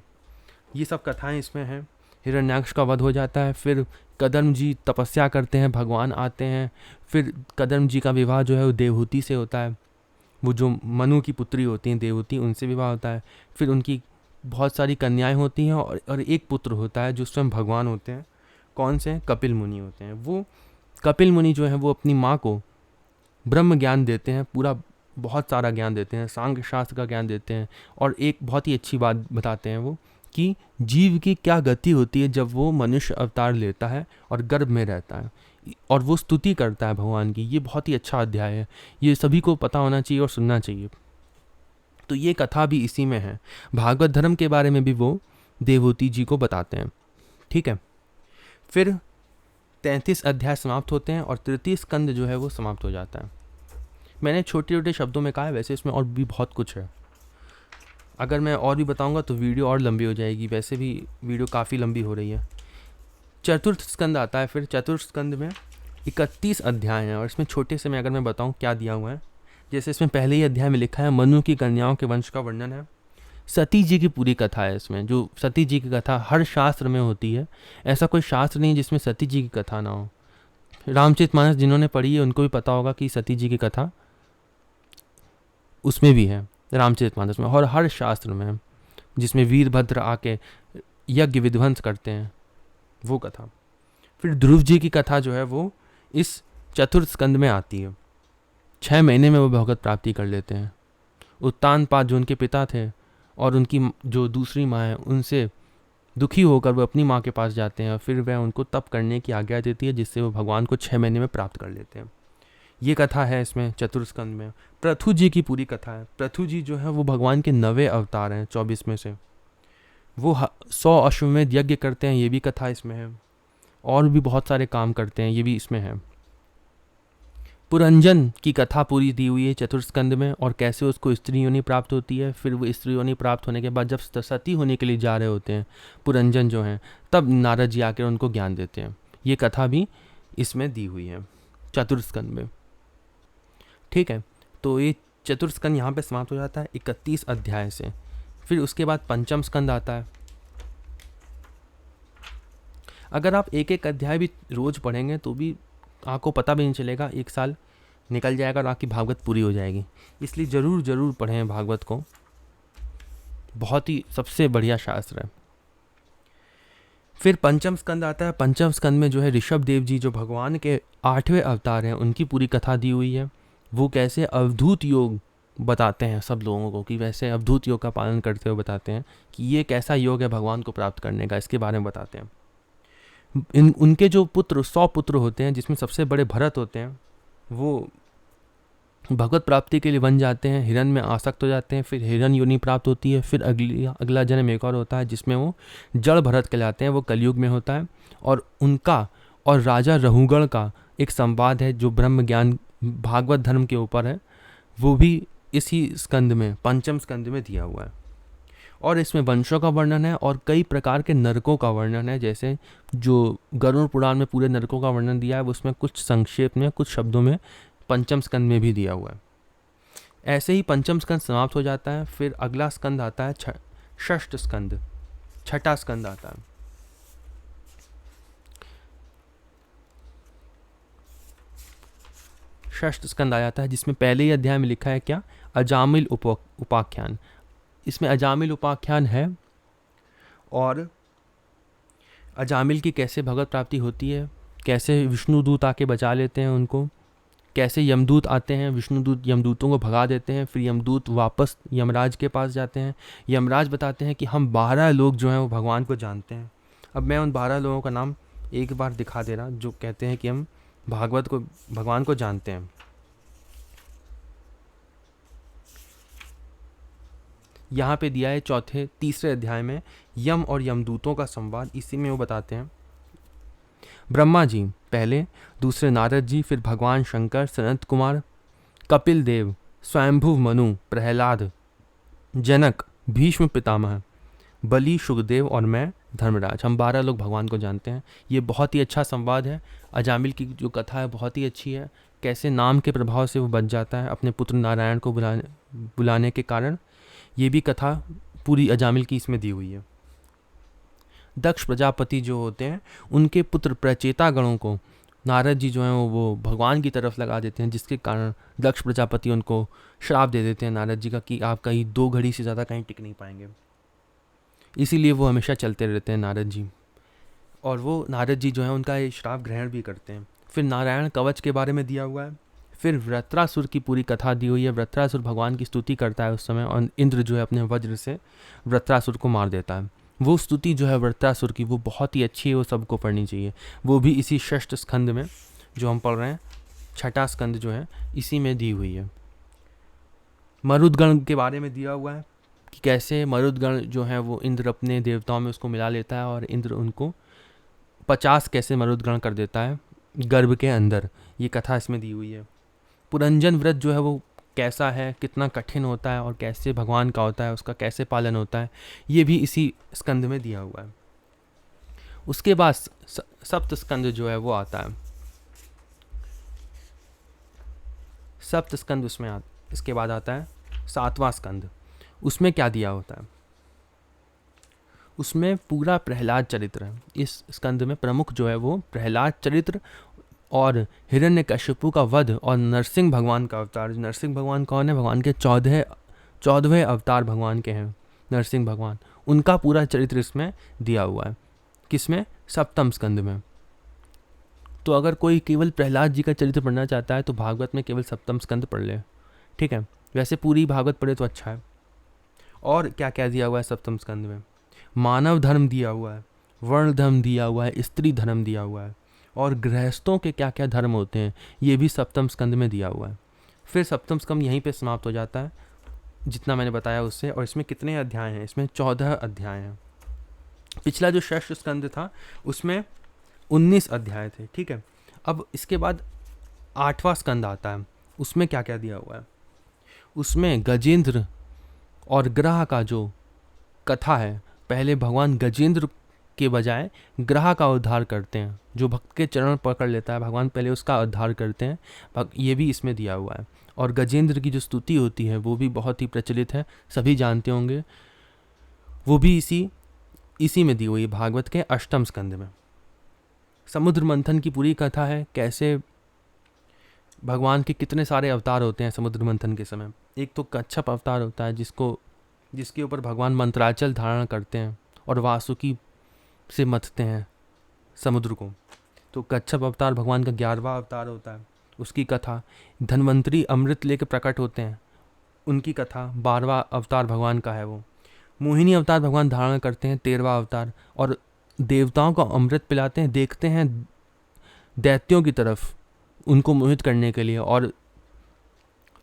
ये सब कथाएँ इसमें हैं। हिरण्याक्ष का वध हो जाता है, फिर कदम जी तपस्या करते हैं, भगवान आते हैं, फिर कदम जी का विवाह जो है वो देवहूति से होता है। वो जो मनु की पुत्री होती हैं देवहूति, उनसे विवाह होता है। फिर उनकी बहुत सारी कन्याएं होती हैं, और एक पुत्र होता है जो स्वयं भगवान होते हैं। कौन से? कपिल मुनि होते हैं। वो कपिल मुनि जो है वो अपनी माँ को ब्रह्म ज्ञान देते हैं, पूरा बहुत सारा ज्ञान देते हैं, सांख्य शास्त्र का ज्ञान देते हैं, और एक बहुत ही अच्छी बात बताते हैं वो कि जीव की क्या गति होती है जब वो मनुष्य अवतार लेता है और गर्भ में रहता है, और वो स्तुति करता है भगवान की। ये बहुत ही अच्छा अध्याय है, ये सभी को पता होना चाहिए और सुनना चाहिए। तो ये कथा भी इसी में है। भागवत धर्म के बारे में भी वो देवहूति जी को बताते हैं। ठीक है, फिर 33 अध्याय समाप्त होते हैं और तृतीय स्कंद जो है वो समाप्त हो जाता है। मैंने छोटे छोटे शब्दों में कहा है, वैसे इसमें और भी बहुत कुछ है। अगर मैं और भी बताऊंगा तो वीडियो और लंबी हो जाएगी, वैसे भी वीडियो काफ़ी लंबी हो रही है। चतुर्थ स्कंद आता है। फिर चतुर्थ स्कंद में 31 अध्याय हैं और इसमें छोटे से मैं अगर मैं बताऊं क्या दिया हुआ है, जैसे इसमें पहले ही अध्याय में लिखा है मनु की कन्याओं के वंश का वर्णन है। सती जी की पूरी कथा है इसमें, जो सती जी की कथा हर शास्त्र में होती है, ऐसा कोई शास्त्र नहीं जिसमें सती जी की कथा ना हो। रामचरितमानस जिन्होंने पढ़ी है उनको भी पता होगा कि सती जी की कथा उसमें भी है, रामचरितमानस में, और हर शास्त्र में है, जिसमें वीरभद्र आके यज्ञ विध्वंस करते हैं, वो कथा। फिर ध्रुव जी की कथा जो है वो इस चतुर्थ स्कंद में आती है। 6 महीने में वो भगवत प्राप्ति कर लेते हैं। उत्तानपाद जो उनके पिता थे और उनकी जो दूसरी माँ है, उनसे दुखी होकर वो अपनी माँ के पास जाते हैं और फिर वह उनको तप करने की आज्ञा देती है, जिससे वो भगवान को 6 महीने में प्राप्त कर लेते हैं। ये कथा है इसमें चतुर्थ स्कंद में। पृथु जी की पूरी कथा है। पृथु जी जो है वो भगवान के 9वें अवतार हैं 24 में से। वो 100 अश्वमेध यज्ञ करते हैं, ये भी कथा इसमें है। और भी बहुत सारे काम करते हैं, ये भी इसमें है। पुरंजन की कथा पूरी दी हुई है चतुर्थ स्कंद में, और कैसे उसको स्त्री योनि प्राप्त होती है। फिर वो स्त्री योनि प्राप्त होने के बाद जब सती होने के लिए जा रहे होते हैं पुरंजन जो हैं, तब नारद जी आकर उनको ज्ञान देते हैं। ये कथा भी इसमें दी हुई है चतुर्थ स्कंद में। ठीक है, तो ये चतुर्थ स्कंद यहाँ पे समाप्त हो जाता है 31 अध्याय से। फिर उसके बाद पंचम स्कंद आता है। अगर आप एक एक अध्याय भी रोज पढ़ेंगे तो भी आपको पता भी नहीं चलेगा, 1 साल निकल जाएगा और आपकी भागवत पूरी हो जाएगी। इसलिए ज़रूर पढ़ें भागवत को, बहुत ही सबसे बढ़िया शास्त्र है। फिर पंचम स्कंद आता है। पंचम स्कंद में जो है ऋषभ देव जी जो भगवान के 8वें अवतार हैं, उनकी पूरी कथा दी हुई है। वो कैसे अवधूत योग बताते हैं सब लोगों को, कि वैसे अवधूत योग का पालन करते हुए बताते हैं कि ये कैसा योग है भगवान को प्राप्त करने का, इसके बारे में बताते हैं। उनके जो पुत्र 100 पुत्र होते हैं, जिसमें सबसे बड़े भरत होते हैं, वो भगवत प्राप्ति के लिए बन जाते हैं, हिरण में आसक्त हो जाते हैं। फिर हिरण योनि प्राप्त होती है। फिर अगला जन्म एक और होता है जिसमें वो जड़ भरत कहलाते हैं, वो कलयुग में होता है। और उनका और राजा रहुगण का एक संवाद है जो ब्रह्म ज्ञान भागवत धर्म के ऊपर है, वो भी इसी स्कंद में, पंचम स्कंद में दिया हुआ है। और इसमें वंशों का वर्णन है और कई प्रकार के नरकों का वर्णन है। जैसे जो गरुड़ पुराण में पूरे नरकों का वर्णन दिया है, उसमें कुछ संक्षेप में कुछ शब्दों में पंचम स्कंद में भी दिया हुआ है। ऐसे ही पंचम स्कंद समाप्त हो जाता है। फिर अगला स्कंद आता है षष्ठ स्कंद, छठा स्कंद आता है। षष्ठ स्कंद आ जाता है, जिसमें पहले ही अध्याय में लिखा है क्या, अजामिल उपाख्यान। इसमें अजामिल उपाख्यान है और अजामिल की कैसे भगवत प्राप्ति होती है, कैसे विष्णु दूत आके बचा लेते हैं उनको, कैसे यमदूत आते हैं, विष्णु दूत यमदूतों को भगा देते हैं। फिर यमदूत वापस यमराज के पास जाते हैं। यमराज बताते हैं कि हम 12 लोग जो हैं वो भगवान को जानते हैं। अब मैं उन 12 लोगों का नाम एक बार दिखा दे रहा, जो कहते हैं कि हम भगवान को जानते हैं। यहाँ पे दिया है तीसरे अध्याय में यम और यमदूतों का संवाद। इसी में वो बताते हैं ब्रह्मा जी पहले, दूसरे नारद जी, फिर भगवान शंकर, सनत कुमार, कपिल देव, स्वयंभुव मनु, प्रहलाद, जनक, भीष्म पितामह, बलि, शुकदेव और मैं धर्मराज, हम 12 लोग भगवान को जानते हैं। ये बहुत ही अच्छा संवाद है। अजामिल की जो कथा है बहुत ही अच्छी है, कैसे नाम के प्रभाव से वो बच जाता है अपने पुत्र नारायण को बुलाने के कारण। ये भी कथा पूरी अजामिल की इसमें दी हुई है। दक्ष प्रजापति जो होते हैं, उनके पुत्र प्रचेता गणों को नारद जी जो हैं वो भगवान की तरफ लगा देते हैं, जिसके कारण दक्ष प्रजापति उनको श्राप दे देते हैं नारद जी का कि आप कहीं 2 घड़ी से ज़्यादा कहीं टिक नहीं पाएंगे। इसीलिए वो हमेशा चलते रहते हैं नारद जी, और वो नारद जी जो हैं उनका ये श्राप ग्रहण भी करते हैं। फिर नारायण कवच के बारे में दिया हुआ है। फिर वृत्रासुर की पूरी कथा दी हुई है। वृत्रासुर भगवान की स्तुति करता है उस समय, और इंद्र जो है अपने वज्र से वृत्रासुर को मार देता है। वो स्तुति जो है वृत्रासुर की वो बहुत ही अच्छी है, वो सबको पढ़नी चाहिए। वो भी इसी षष्ठ स्कंद में जो हम पढ़ रहे हैं, छठा स्कंद जो है इसी में दी हुई है। मरुदगण के बारे में दिया हुआ है कि कैसे मरुदगण जो है वो इंद्र अपने देवताओं में उसको मिला लेता है और इंद्र उनको 50 कैसे मरुदगण कर देता है गर्भ के अंदर। ये कथा इसमें दी हुई है। पुरंजन व्रत जो है वो कैसा है, कितना कठिन होता है और कैसे भगवान का होता है, उसका कैसे पालन होता है, ये भी इसी स्कंद में दिया हुआ है। उसके बाद सप्त स्कंद जो है वो आता है। सप्त स्कंद इसके बाद आता है 7वां स्कंद। उसमें क्या दिया होता है? उसमें पूरा प्रहलाद चरित्र है। इस स्कंद में प्रमुख जो है वो प्रहलाद चरित्र और हिरण्यकश्यपु का वध और नरसिंह भगवान का अवतार। नरसिंह भगवान कौन है? भगवान के 14वें अवतार भगवान के हैं नरसिंह भगवान। उनका पूरा चरित्र इसमें दिया हुआ है। किसमें? सप्तम स्कंद में। तो अगर कोई केवल प्रहलाद जी का चरित्र पढ़ना चाहता है तो भागवत में केवल सप्तम स्कंद पढ़ ले, ठीक है। वैसे पूरी भागवत पढ़े तो अच्छा है। और क्या क्या दिया हुआ है सप्तम स्कंद में? मानव धर्म दिया हुआ है, वर्ण धर्म दिया हुआ है, स्त्री धर्म दिया हुआ है, और गृहस्थों के क्या क्या धर्म होते हैं ये भी सप्तम स्कंद में दिया हुआ है। फिर सप्तम स्कंद यहीं पे समाप्त हो जाता है जितना मैंने बताया उससे। और इसमें कितने अध्याय हैं? इसमें 14 अध्याय हैं। पिछला जो षष्ठ स्कंद था उसमें 19 अध्याय थे, ठीक है। अब इसके बाद 8वां स्कंद आता है। उसमें क्या क्या दिया हुआ है? उसमें गजेंद्र और ग्रह का जो कथा है, पहले भगवान गजेंद्र के बजाय ग्रह का उद्धार करते हैं। जो भक्त के चरण पकड़ लेता है भगवान पहले उसका उद्धार करते हैं, ये भी इसमें दिया हुआ है। और गजेंद्र की जो स्तुति होती है वो भी बहुत ही प्रचलित है, सभी जानते होंगे। वो भी इसी में दी हुई है भागवत के 8वें स्कंद में। समुद्र मंथन की पूरी कथा है, कैसे भगवान के कितने सारे अवतार होते हैं समुद्र मंथन के समय। एक तो कच्छप अवतार होता है जिसके ऊपर भगवान मंत्राचल धारण करते हैं और वासुकी से मथते हैं समुद्र को। तो कच्छप अवतार भगवान का 11वां अवतार होता है, उसकी कथा। धन्वंतरी अमृत लेकर प्रकट होते हैं, उनकी कथा 12वां अवतार भगवान का है वो। मोहिनी अवतार भगवान धारण करते हैं 13वां अवतार, और देवताओं को अमृत पिलाते हैं, देखते हैं दैत्यों की तरफ उनको मोहित करने के लिए, और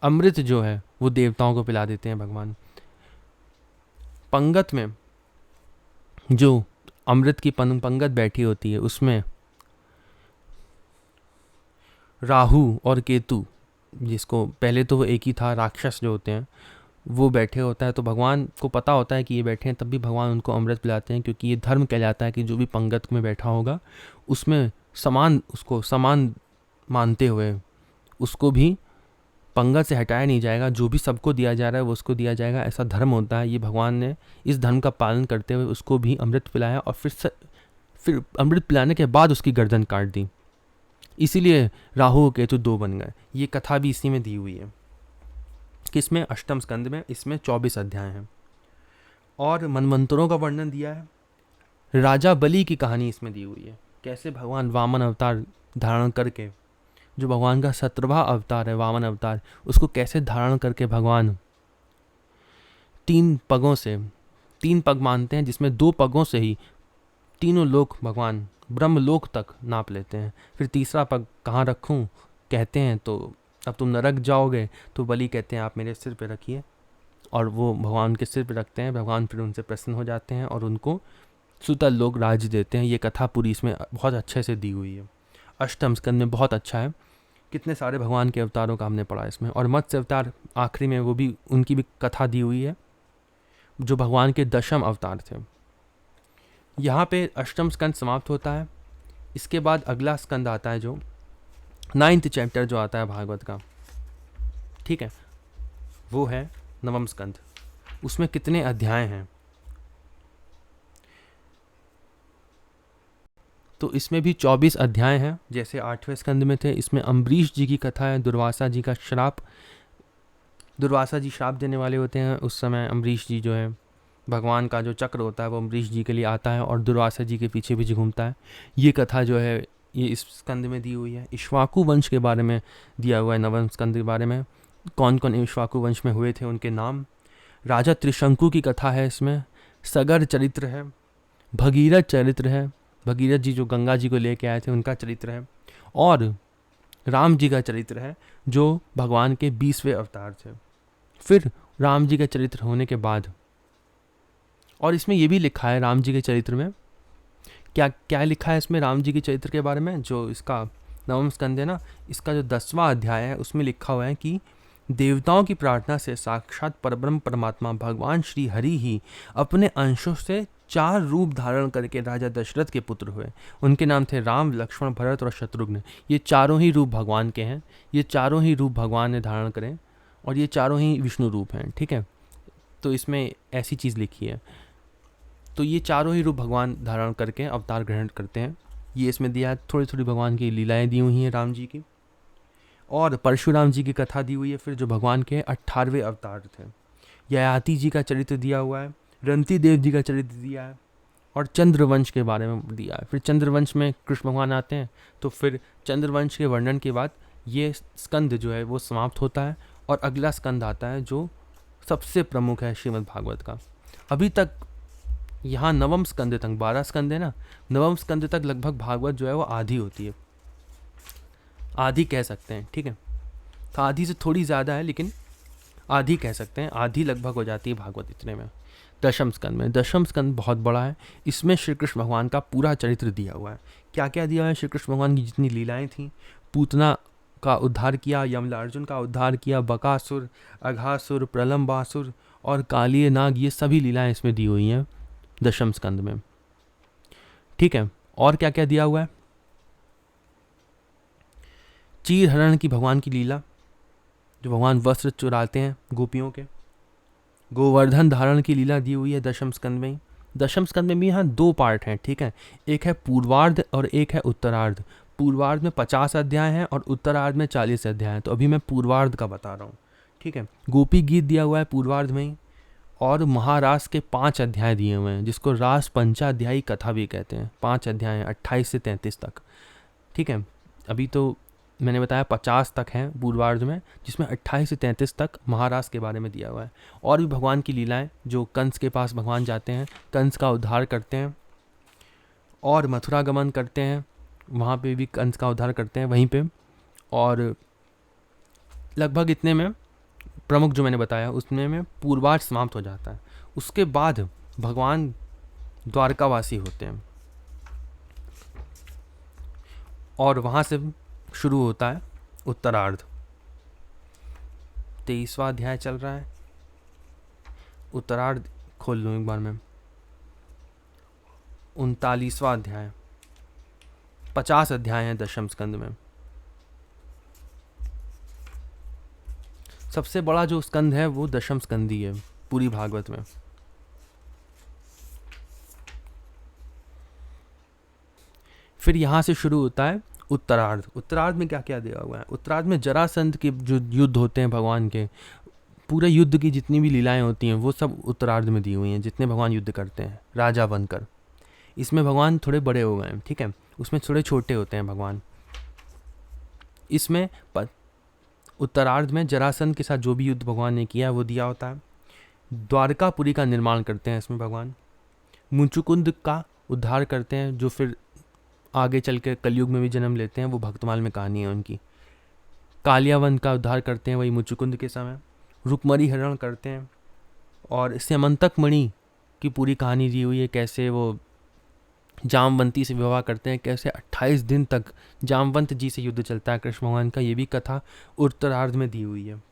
अमृत जो है वो देवताओं को पिला देते हैं भगवान। पंगत में जो अमृत की पंगत बैठी होती है उसमें राहु और केतु, जिसको पहले तो वो एक ही था, राक्षस जो होते हैं वो बैठे होता है। तो भगवान को पता होता है कि ये बैठे हैं, तब भी भगवान उनको अमृत पिलाते हैं, क्योंकि ये धर्म कहलाता है कि जो भी पंगत में बैठा होगा उसमें उसको समान मानते हुए उसको भी पंगत से हटाया नहीं जाएगा। जो भी सबको दिया जा रहा है वो उसको दिया जाएगा, ऐसा धर्म होता है। ये भगवान ने इस धर्म का पालन करते हुए उसको भी अमृत पिलाया, और फिर अमृत पिलाने के बाद उसकी गर्दन काट दी। इसीलिए राहु और केतु 2 बन गए। ये कथा भी इसी में दी हुई है। किसमें? 8वें स्कंद में। इसमें 24 अध्याय हैं और मनवंतरों का वर्णन दिया है। राजा बलि की कहानी इसमें दी हुई है, कैसे भगवान वामन अवतार धारण करके, जो भगवान का 17वां अवतार है वामन अवतार, उसको कैसे धारण करके भगवान 3 पग मानते हैं, जिसमें 2 पगों से ही तीनों लोक भगवान ब्रह्मलोक तक नाप लेते हैं। फिर तीसरा पग कहाँ रखूं कहते हैं, तो अब तुम नरक जाओगे। तो बलि कहते हैं आप मेरे सिर पे रखिए, और वो भगवान के सिर पे रखते हैं। भगवान फिर उनसे प्रसन्न हो जाते हैं और उनको सुतल लोक राज्य देते हैं। ये कथा पूरी इसमें बहुत अच्छे से दी हुई है। 8वें स्कंद में बहुत अच्छा है, कितने सारे भगवान के अवतारों का हमने पढ़ा इसमें। और मत्स्य अवतार आखिरी में, वो भी उनकी भी कथा दी हुई है, जो भगवान के 10वें अवतार थे। यहाँ पे 8वां स्कंद समाप्त होता है। इसके बाद अगला स्कंद आता है जो 9th चैप्टर जो आता है भागवत का, ठीक है, वो है 9वां स्कंद। उसमें कितने अध्याय हैं? तो इसमें भी 24 अध्याय हैं, जैसे 8वें स्कंद में थे। इसमें अम्बरीश जी की कथा है, दुर्वासा जी का श्राप। दुर्वासा जी श्राप देने वाले होते हैं उस समय। अम्बरीश जी जो है, भगवान का जो चक्र होता है वो अम्बरीश जी के लिए आता है और दुर्वासा जी के पीछे पीछे घूमता है। ये कथा जो है ये इस स्कंद में दी हुई है। इक्ष्वाकु वंश के बारे में दिया हुआ है 9वें स्कंद के बारे में। कौन कौन इक्ष्वाकु वंश में हुए थे उनके नाम। राजा त्रिशंकु की कथा है इसमें। सगर चरित्र है, भगीरथ चरित्र है, भगीरथ जी जो गंगा जी को लेके आए थे उनका चरित्र है, और राम जी का चरित्र है जो भगवान के 20वें अवतार थे। फिर राम जी का चरित्र होने के बाद, और इसमें ये भी लिखा है राम जी के चरित्र में, क्या क्या लिखा है इसमें राम जी के चरित्र के बारे में, जो इसका 9वां स्कंद है ना, इसका जो 10वां अध्याय है उसमें लिखा हुआ है कि देवताओं की प्रार्थना से साक्षात परब्रह्म परमात्मा भगवान श्री हरि ही अपने अंशों से 4 रूप धारण करके राजा दशरथ के पुत्र हुए। उनके नाम थे राम, लक्ष्मण, भरत और शत्रुघ्न। ये चारों ही रूप भगवान के हैं, ये चारों ही रूप भगवान ने धारण करें और ये चारों ही विष्णु रूप हैं, ठीक है। तो इसमें ऐसी चीज़ लिखी है, तो ये चारों ही रूप भगवान धारण करके अवतार ग्रहण करते हैं। ये इसमें दिया है, थोड़ी थोड़ी भगवान की लीलाएं दी हुई हैं राम जी की, और परशुराम जी की कथा दी हुई है। फिर जो भगवान के 18वें अवतार थे, ययाति जी का चरित्र दिया हुआ है, रंती देव जी का चरित्र दिया है, और चंद्रवंश के बारे में दिया है। फिर चंद्रवंश में कृष्ण भगवान आते हैं, तो फिर चंद्रवंश के वर्णन के बाद ये स्कंद जो है वो समाप्त होता है, और अगला स्कंद आता है जो सबसे प्रमुख है श्रीमद् भागवत का। अभी तक यहाँ नवम स्कंद तक, 12 स्कंद है ना, नवम स्कंद तक लगभग भागवत जो है वो आधी होती है, आधी कह सकते हैं, ठीक है। तो आधी से थोड़ी ज़्यादा है, लेकिन आधी कह सकते हैं, आधी लगभग हो जाती है भागवत इतने में। दशम स्कंद में, दशम स्कंद बहुत बड़ा है, इसमें श्री कृष्ण भगवान का पूरा चरित्र दिया हुआ है। क्या क्या दिया है? श्री कृष्ण भगवान की जितनी लीलाएं थी, पूतना का उद्धार किया, यमलार्जुन का उद्धार किया, बकासुर, अघासुर, प्रलंबासुर और कालिय नाग, ये सभी लीलाएं इसमें दी हुई हैं दशम स्कंद में, ठीक है। और क्या क्या दिया हुआ है? चीर हरण की भगवान की लीला, जो भगवान वस्त्र चुराते हैं गोपियों के। गोवर्धन धारण की लीला दी हुई है दशम स्कंद में ही। दशम स्कंद में भी यहाँ 2 पार्ट हैं, ठीक है। एक है पूर्वार्ध और एक है उत्तरार्ध। पूर्वार्ध में 50 अध्याय हैं और उत्तरार्ध में 40 अध्याय हैं। तो अभी मैं पूर्वार्ध का बता रहा हूँ, ठीक है। गोपी गीत दिया हुआ है पूर्वार्ध में ही, और महारास के 5 अध्याय दिए हुए हैं, जिसको रास पंचाध्यायी कथा भी कहते हैं। 5 अध्याय हैं, 28 से 33 तक, ठीक है। अभी तो मैंने बताया 50 तक हैं पूर्वार्ध में, जिसमें 28 से 33 तक महारास के बारे में दिया हुआ है। और भी भगवान की लीलाएं, जो कंस के पास भगवान जाते हैं, कंस का उद्धार करते हैं और मथुरा गमन करते हैं, वहाँ पे भी कंस का उद्धार करते हैं वहीं पे। और लगभग इतने में प्रमुख जो मैंने बताया उसमें में पूर्वार्ध समाप्त हो जाता है। उसके बाद भगवान द्वारकावासी होते हैं और वहाँ से शुरू होता है उत्तरार्ध। 23वां अध्याय चल रहा है, उत्तरार्ध खोल लूँ एक बार मैं। 39वां अध्याय, 50 अध्याय हैं दशम स्कंद में। सबसे बड़ा जो स्कंद है वो दशम स्कंद ही है पूरी भागवत में। फिर यहाँ से शुरू होता है उत्तरार्ध। उत्तरार्ध में क्या क्या दिया हुआ है? उत्तरार्ध में जरासंध के जो युद्ध होते हैं भगवान के, पूरे युद्ध की जितनी भी लीलाएं होती हैं वो सब उत्तरार्ध में दी हुई हैं, जितने भगवान युद्ध करते हैं राजा बनकर। इसमें भगवान थोड़े बड़े हो गए हैं, ठीक है, उसमें थोड़े छोटे होते हैं भगवान। इसमें उत्तरार्ध में जरासंध के साथ जो भी युद्ध भगवान ने किया वो दिया होता है। द्वारकापुरी का निर्माण करते हैं इसमें भगवान। मुचुकुंद का उद्धार करते हैं, जो फिर आगे चल के कलयुग में भी जन्म लेते हैं, वो भक्तमाल में कहानी है उनकी। कालियावन का उद्धार करते हैं वही मुचुकुंद के समय। रुक्मणी हरण करते हैं, और स्यमंतक मणि की पूरी कहानी दी हुई है, कैसे वो जामवंती से विवाह करते हैं, कैसे 28 दिन तक जामवंत जी से युद्ध चलता है कृष्ण भगवान का, ये भी कथा उत्तरार्ध में दी हुई है।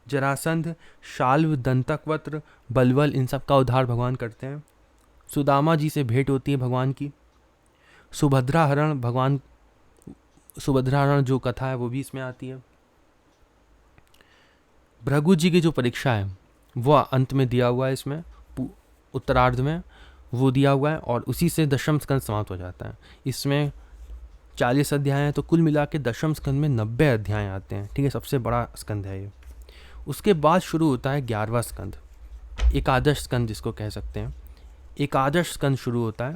जरासंध, शाल्व, दंतकवक्त्र, बलवल, इन सब का उद्धार भगवान करते हैं। सुदामा जी से भेंट होती है भगवान की। सुभद्रा हरण, भगवान सुभद्रा हरण जो कथा है वो भी इसमें आती है। भृगु जी की जो परीक्षा है वो अंत में दिया हुआ है इसमें, उत्तरार्ध में वो दिया हुआ है, और उसी से दशम स्कंद समाप्त हो जाता है। इसमें 40 अध्याय हैं, तो कुल मिला के दशम स्कंद में 90 अध्याय आते हैं, ठीक है। सबसे बड़ा स्कंद है ये। उसके बाद शुरू होता है 11वां स्कंद, एकादश स्कंद जिसको कह सकते हैं। एकादश स्कंद शुरू होता है।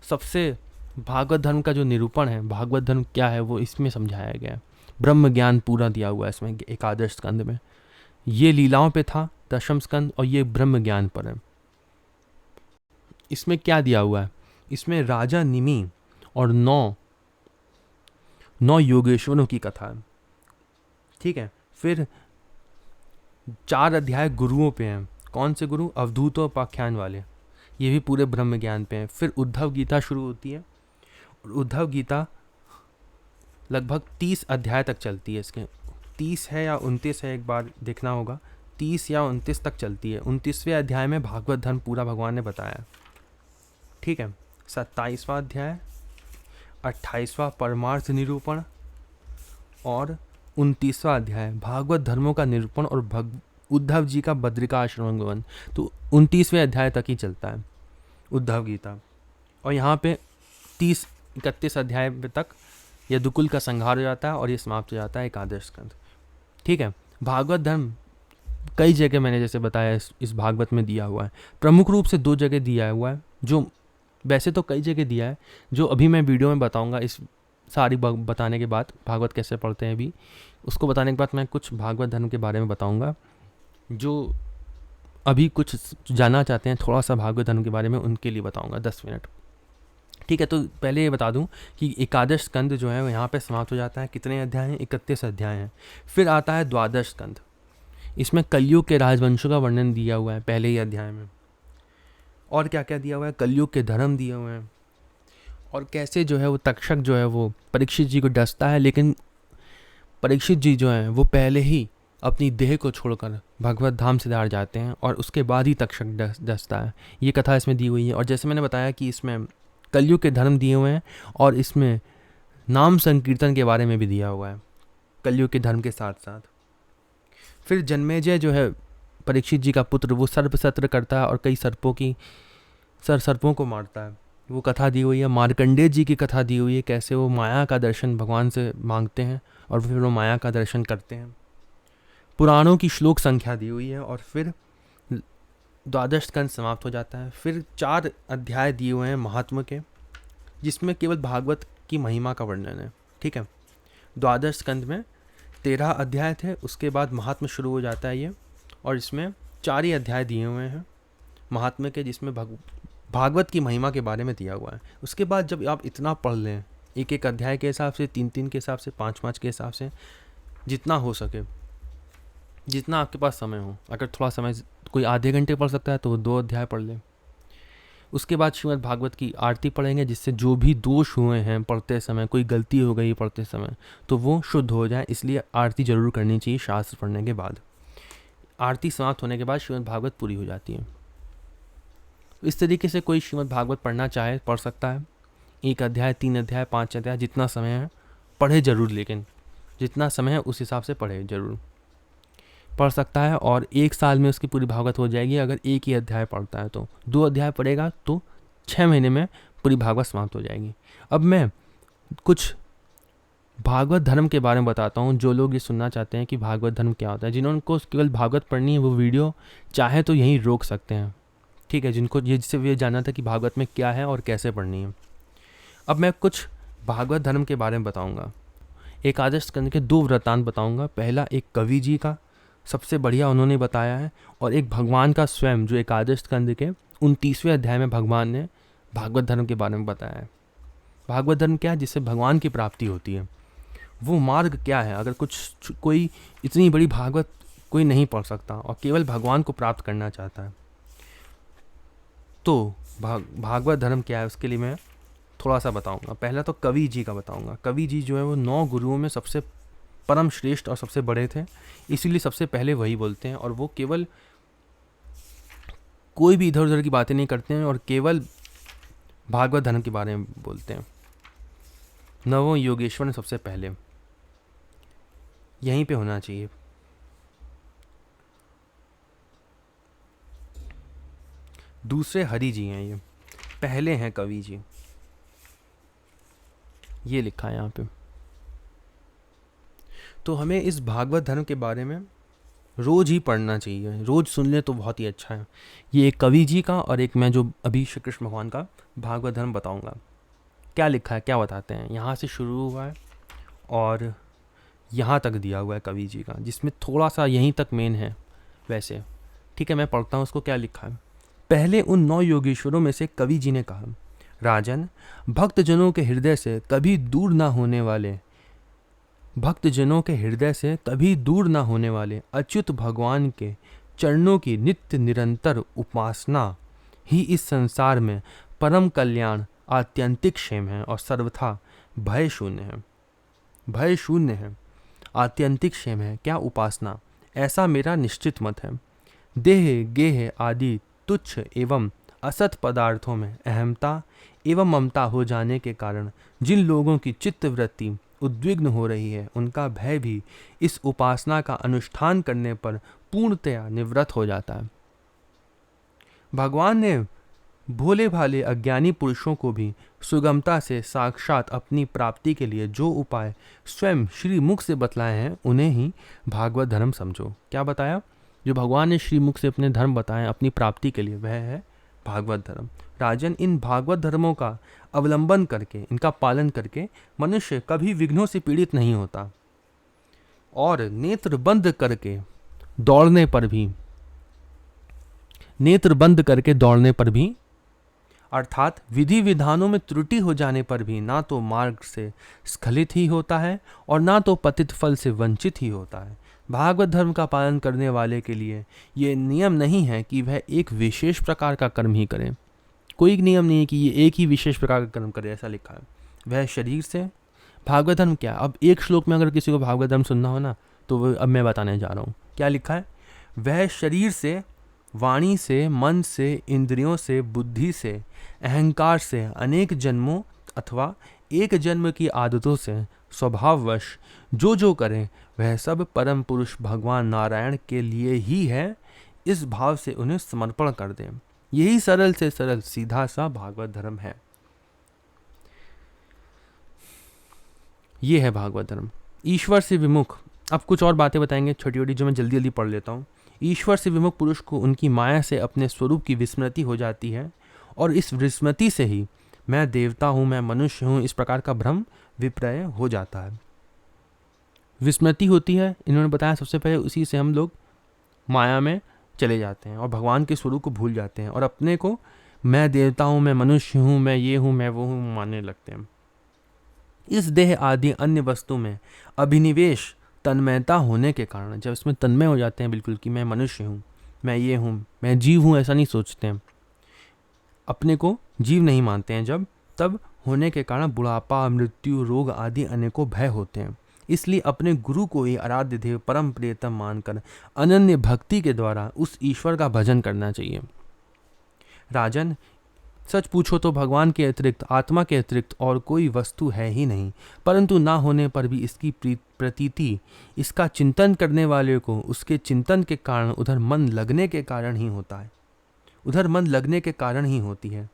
सबसे भागवत धर्म का जो निरूपण है, भागवत धर्म क्या है, वो इसमें समझाया गया है। ब्रह्म ज्ञान पूरा दिया हुआ है इसमें एकादश स्कंद में। ये लीलाओं पे था दशम स्कंद, और ये ब्रह्म ज्ञान पर है। इसमें क्या दिया हुआ है? इसमें राजा निमि और 9 योगेश्वरों की कथा है, ठीक है। फिर 4 अध्याय गुरुओं पे हैं। कौन से गुरु? अवधूतोपाख्यान वाले, ये भी पूरे ब्रह्म ज्ञान पे हैं। फिर उद्धव गीता शुरू होती है, और उद्धव गीता लगभग 30 अध्याय तक चलती है इसके। 30 है या 29 है, एक बार देखना होगा, 30 या 29 तक चलती है। 29वें अध्याय में भागवत धर्म पूरा भगवान ने बताया, ठीक है। 27वां अध्याय, 28वां परमार्थ निरूपण और 29वां अध्याय भागवत धर्मों का निरूपण और उद्धव जी का बद्रिका आश्रम गमन। तो 29वें अध्याय तक ही चलता है उद्धव गीता, और यहाँ पे 30-31 अध्याय तक यदुकुल का संहार हो जाता है और ये समाप्त हो जाता है एकादश स्कंद, ठीक है। भागवत धर्म कई जगह मैंने जैसे बताया इस भागवत में दिया हुआ है। प्रमुख रूप से 2 जगह दिया हुआ है, जो वैसे तो कई जगह दिया है, जो अभी मैं वीडियो में बताऊंगा। इस सारी बताने के बाद भागवत कैसे पढ़ते हैं अभी, उसको बताने के बाद मैं कुछ भागवत धर्म के बारे में बताऊंगा। जो अभी कुछ जानना चाहते हैं थोड़ा सा भागवत धर्म के बारे में, उनके लिए बताऊंगा 10 मिनट, ठीक है। तो पहले ये बता दूं कि एकादश स्कंद जो है वो यहाँ पे समाप्त हो जाता है। कितने अध्याय हैं? 31 अध्याय हैं। फिर आता है द्वादश स्कंद। इसमें कलयुग के राजवंशों का वर्णन दिया हुआ है पहले ही अध्याय में। और क्या क्या दिया हुआ है? कलयुग के धर्म दिए हुए हैं, और कैसे जो है वो तक्षक जो है वो परीक्षित जी को डसता है, लेकिन परीक्षित जी जो हैं वो पहले ही अपनी देह को छोड़कर भगवत धाम सिधार जाते हैं, और उसके बाद ही तक्षक डसता है। ये कथा इसमें दी हुई है। और जैसे मैंने बताया कि इसमें कलयुग के धर्म दिए हुए हैं, और इसमें नाम संकीर्तन के बारे में भी दिया हुआ है कलयुग के धर्म के साथ साथ। फिर जन्मेजय जो है परीक्षित जी का पुत्र, वो सर्प सत्र करता है और कई सर्पों को मारता है। वो कथा दी हुई है। मार्कंडेय जी की कथा दी हुई है, कैसे वो माया का दर्शन भगवान से मांगते हैं और फिर वो माया का दर्शन करते हैं। पुराणों की श्लोक संख्या दी हुई है, और फिर द्वादश स्कंद समाप्त हो जाता है। फिर 4 अध्याय दिए हुए हैं महात्मा के, जिसमें केवल भागवत की महिमा का वर्णन है, ठीक है। द्वादश स्कंद में 13 अध्याय थे, उसके बाद महात्मा शुरू हो जाता है ये, और इसमें 4 ही अध्याय दिए हुए हैं महात्मा के, जिसमें भागवत की महिमा के बारे में दिया हुआ है। उसके बाद जब आप इतना पढ़ लें, एक एक अध्याय के हिसाब से, 3-3 के हिसाब से, 5-5 के हिसाब से, जितना हो सके, जितना आपके पास समय हो। अगर थोड़ा समय कोई आधे घंटे पढ़ सकता है तो वो 2 अध्याय पढ़ ले। उसके बाद श्रीमद् भागवत की आरती पढ़ेंगे, जिससे जो भी दोष हुए हैं पढ़ते समय, कोई गलती हो गई पढ़ते समय, तो वो शुद्ध हो जाए। इसलिए आरती जरूर करनी चाहिए शास्त्र पढ़ने के बाद। आरती समाप्त होने के बाद श्रीमद् भागवत पूरी हो जाती है। इस तरीके से कोई श्रीमद् भागवत पढ़ना चाहे पढ़ सकता है। 1 अध्याय, 3 अध्याय, 5 अध्याय, जितना समय है पढ़े जरूर, लेकिन जितना समय है उस हिसाब से पढ़े जरूर, पढ़ सकता है। और 1 साल में उसकी पूरी भागवत हो जाएगी अगर 1 ही अध्याय पढ़ता है तो। 2 अध्याय पढ़ेगा तो 6 महीने में पूरी भागवत समाप्त हो जाएगी। अब मैं कुछ भागवत धर्म के बारे में बताता हूँ। जो लोग ये सुनना चाहते हैं कि भागवत धर्म क्या होता है, जिन्होंने केवल भागवत पढ़नी है, वो वीडियो चाहे तो यहीं रोक सकते हैं, ठीक है। जिनको ये जानना था कि भागवत में क्या है और कैसे पढ़नी है। अब मैं कुछ भागवत धर्म के बारे में बताऊँगा। एकादश स्कंद के 2 वृत्तांत बताऊँगा। पहला एक कवि जी का, सबसे बढ़िया उन्होंने बताया है, और एक भगवान का स्वयं, जो एकादश स्कंद के 29वें अध्याय में भगवान ने भागवत धर्म के बारे में बताया है। भागवत धर्म क्या है? जिससे भगवान की प्राप्ति होती है। वो मार्ग क्या है? अगर कोई इतनी बड़ी भागवत कोई नहीं पढ़ सकता और केवल भगवान को प्राप्त करना चाहता है, तो भागवत धर्म क्या है उसके लिए मैं थोड़ा सा बताऊंगा। पहला तो कवि जी का बताऊंगा। कवि जी जो है वो 9 गुरुओं में सबसे परम श्रेष्ठ और सबसे बड़े थे, इसीलिए सबसे पहले वही बोलते हैं। और वो केवल कोई भी इधर उधर की बातें नहीं करते हैं, और केवल भागवत धर्म के बारे में बोलते हैं। 9 योगेश्वर ने सबसे पहले यहीं पे होना चाहिए। दूसरे हरि जी हैं, ये पहले हैं कवि जी, ये लिखा है यहाँ पे। तो हमें इस भागवत धर्म के बारे में रोज ही पढ़ना चाहिए, रोज सुन ले तो बहुत ही अच्छा है। ये एक कवि जी का और एक मैं जो अभी श्री कृष्ण भगवान का भागवत धर्म बताऊंगा। क्या लिखा है, क्या बताते हैं। यहाँ से शुरू हुआ है और यहाँ तक दिया हुआ है कवि जी का, जिसमें थोड़ा सा यहीं तक मेन है वैसे, ठीक है। मैं पढ़ता हूँ उसको, क्या लिखा है। पहले उन 9 योगेश्वरों में से कवि जी ने कहा, राजन, भक्तजनों के हृदय से कभी दूर ना होने वाले, भक्तजनों के हृदय से कभी दूर ना होने वाले अच्युत भगवान के चरणों की नित्य निरंतर उपासना ही इस संसार में परम कल्याण, आत्यंतिक क्षेम है और सर्वथा भय शून्य है। भय शून्य है। आत्यंतिक क्षेम है, क्या उपासना, ऐसा मेरा निश्चित मत है। देह गेह आदि तुच्छ एवं असत पदार्थों में अहमता एवं ममता हो जाने के कारण जिन लोगों की चित्त वृत्ति उद्विग्न हो रही है, उनका भय भी इस उपासना का अनुष्ठान करने पर पूर्णतया निवृत्त हो जाता है। भगवान ने भोले भाले अज्ञानी पुरुषों को भी सुगमता से साक्षात अपनी प्राप्ति के लिए जो उपाय स्वयं श्री मुख से बतलाए हैं, उन्हें ही भागवत धर्म समझो। क्या बताया? जो भगवान ने श्री मुख से अपने धर्म बताए अपनी प्राप्ति के लिए, वह है भागवत धर्म। राजन, इन भागवत धर्मों का अवलंबन करके, इनका पालन करके मनुष्य कभी विघ्नों से पीड़ित नहीं होता और नेत्र बंद करके दौड़ने पर भी अर्थात विधि विधानों में त्रुटि हो जाने पर भी ना तो मार्ग से स्खलित ही होता है और ना तो पतित फल से वंचित ही होता है। भागवत धर्म का पालन करने वाले के लिए ये नियम नहीं है कि वह एक विशेष प्रकार का कर्म ही करे। कोई नियम नहीं है कि ये एक ही विशेष प्रकार का कर्म करे, ऐसा लिखा है। वह शरीर से भागवत धर्म क्या, अब एक श्लोक में अगर किसी को भागवत धर्म सुनना हो ना, तो वो अब मैं बताने जा रहा हूँ। क्या लिखा है? वह शरीर से, वाणी से, मन से, इंद्रियों से, बुद्धि से, अहंकार से, अनेक जन्मों अथवा एक जन्म की आदतों से स्वभाववश जो करें, वह सब परम पुरुष भगवान नारायण के लिए ही है। इस भाव से उन्हें समर्पण कर दें। यही सरल से सरल सीधा सा भागवत धर्म है। ये है भागवत धर्म। ईश्वर से विमुख, अब कुछ और बातें बताएंगे छोटी छोटी, जो मैं जल्दी जल्दी पढ़ लेता हूँ। ईश्वर से विमुख पुरुष को उनकी माया से अपने स्वरूप की विस्मृति हो जाती है और इस विस्मृति से ही मैं देवता हूँ, मैं मनुष्य हूँ, इस प्रकार का भ्रम विपर्य हो जाता है। विस्मृति होती है, इन्होंने बताया सबसे पहले, उसी से हम लोग माया में चले जाते हैं और भगवान के स्वरूप को भूल जाते हैं और अपने को मैं देवता हूँ, मैं मनुष्य हूँ, मैं ये हूँ, मैं वो हूँ मानने लगते हैं। इस देह आदि अन्य वस्तु में अभिनिवेश तन्मयता होने के कारण, जब इसमें तन्मय हो जाते हैं बिल्कुल कि मैं मनुष्य हूँ, मैं ये हूँ, मैं जीव हूँ, ऐसा नहीं सोचते हैं, अपने को जीव नहीं मानते हैं, जब तब होने के कारण बुढ़ापा, मृत्यु, रोग आदि अनेकों भय होते हैं। इसलिए अपने गुरु को ही आराध्य देव परम प्रियतम मानकर अनन्य भक्ति के द्वारा उस ईश्वर का भजन करना चाहिए। राजन, सच पूछो तो भगवान के अतिरिक्त, आत्मा के अतिरिक्त और कोई वस्तु है ही नहीं, परंतु ना होने पर भी इसकी प्रतीति इसका चिंतन करने वाले को उसके चिंतन के कारण उधर मन लगने के कारण ही होती है।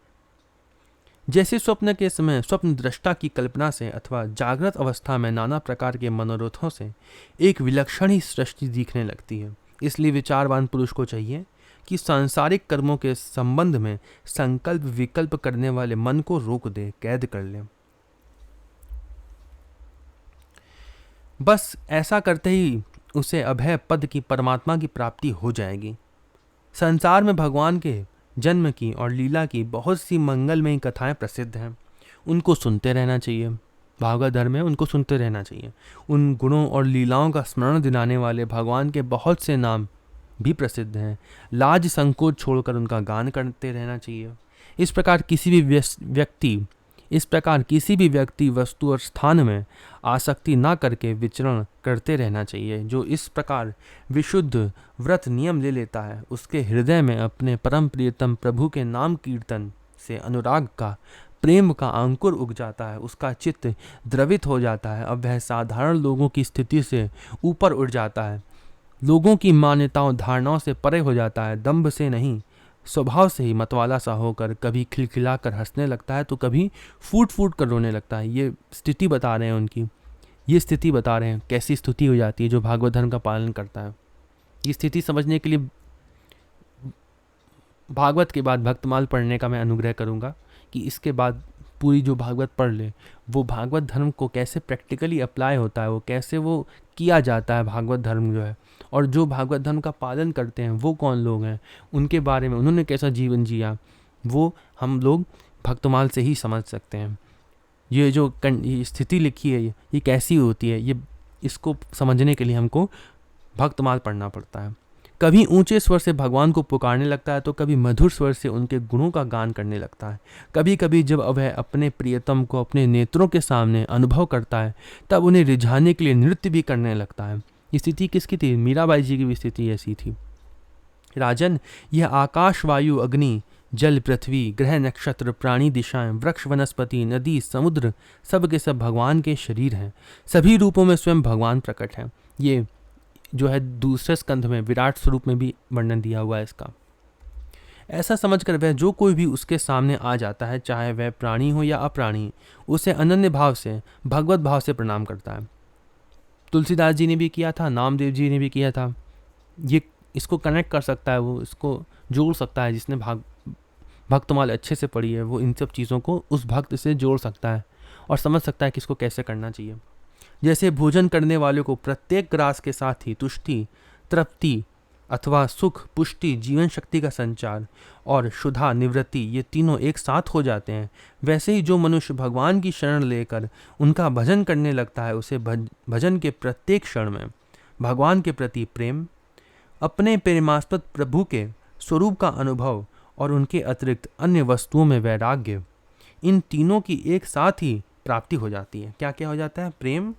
जैसे स्वप्न के समय स्वप्न दृष्टा की कल्पना से अथवा जागृत अवस्था में नाना प्रकार के मनोरथों से एक विलक्षण ही सृष्टि दिखने लगती है। इसलिए विचारवान पुरुष को चाहिए कि सांसारिक कर्मों के संबंध में संकल्प विकल्प करने वाले मन को रोक दे, कैद कर ले। बस ऐसा करते ही उसे अभय पद की, परमात्मा की प्राप्ति हो जाएगी। संसार में भगवान के जन्म की और लीला की बहुत सी मंगलमयी कथाएं प्रसिद्ध हैं, उनको सुनते रहना चाहिए। भागवत धर्म में उनको सुनते रहना चाहिए। उन गुणों और लीलाओं का स्मरण दिलाने वाले भगवान के बहुत से नाम भी प्रसिद्ध हैं। लाज संकोच छोड़कर उनका गान करते रहना चाहिए। इस प्रकार किसी भी व्यक्ति वस्तु और स्थान में आसक्ति ना करके विचरण करते रहना चाहिए। जो इस प्रकार विशुद्ध व्रत नियम ले लेता है, उसके हृदय में अपने परम प्रियतम प्रभु के नाम कीर्तन से अनुराग का, प्रेम का अंकुर उग जाता है, उसका चित्त द्रवित हो जाता है। अब वह साधारण लोगों की स्थिति से ऊपर उठ जाता है, लोगों की मान्यताओं धारणाओं से परे हो जाता है, दंभ से नहीं स्वभाव से ही मतवाला सा होकर कभी खिलखिला कर हंसने लगता है तो कभी फूट फूट कर रोने लगता है। ये स्थिति बता रहे हैं उनकी, ये स्थिति बता रहे हैं कैसी स्थिति हो जाती है जो भागवत धर्म का पालन करता है। ये स्थिति समझने के लिए भागवत के बाद भक्तमाल पढ़ने का मैं अनुग्रह करूँगा कि इसके बाद पूरी जो भागवत पढ़ ले, वो भागवत धर्म को कैसे प्रैक्टिकली अप्लाई होता है, वो कैसे वो किया जाता है भागवत धर्म जो है, और जो भागवत धर्म का पालन करते हैं वो कौन लोग हैं, उनके बारे में, उन्होंने कैसा जीवन जिया, वो हम लोग भक्तमाल से ही समझ सकते हैं। ये जो स्थिति लिखी है ये कैसी होती है, ये इसको समझने के लिए हमको भक्तमाल पढ़ना पड़ता है। कभी ऊंचे स्वर से भगवान को पुकारने लगता है तो कभी मधुर स्वर से उनके गुणों का गान करने लगता है। कभी कभी जब वह अपने प्रियतम को अपने नेत्रों के सामने अनुभव करता है तब उन्हें रिझाने के लिए नृत्य भी करने लगता है। ये स्थिति किसकी थी? मीराबाई जी की भी स्थिति ऐसी थी। राजन, यह आकाश, वायु, अग्नि, जल, पृथ्वी, ग्रह, नक्षत्र, प्राणी, दिशाएं, वृक्ष, वनस्पति, नदी, समुद्र सब के सब भगवान के शरीर हैं। सभी रूपों में स्वयं भगवान प्रकट हैं। ये जो है दूसरे स्कंध में विराट स्वरूप में भी वर्णन दिया हुआ है इसका। ऐसा समझकर वह जो कोई भी उसके सामने आ जाता है, चाहे वह प्राणी हो या अप्राणी, उसे अनन्य भाव से, भगवत भाव से प्रणाम करता है। तुलसीदास जी ने भी किया था, नामदेव जी ने भी किया था। ये इसको कनेक्ट कर सकता है, वो इसको जोड़ सकता है। जिसने भक्तमाल अच्छे से पढ़ी है वो इन सब चीज़ों को उस भक्त से जोड़ सकता है और समझ सकता है कि इसको कैसे करना चाहिए। जैसे भोजन करने वालों को प्रत्येक ग्रास के साथ ही तुष्टि, तृप्ति अथवा सुख, पुष्टि, जीवन शक्ति का संचार और शुद्धा, निवृत्ति ये तीनों एक साथ हो जाते हैं, वैसे ही जो मनुष्य भगवान की शरण लेकर उनका भजन करने लगता है उसे भजन के प्रत्येक क्षण में भगवान के प्रति प्रेम, अपने प्रेमास्पद प्रभु के स्वरूप का अनुभव और उनके अतिरिक्त अन्य वस्तुओं में वैराग्य, इन तीनों की एक साथ ही प्राप्ति हो जाती है। क्या क्या हो जाता है? प्रेम,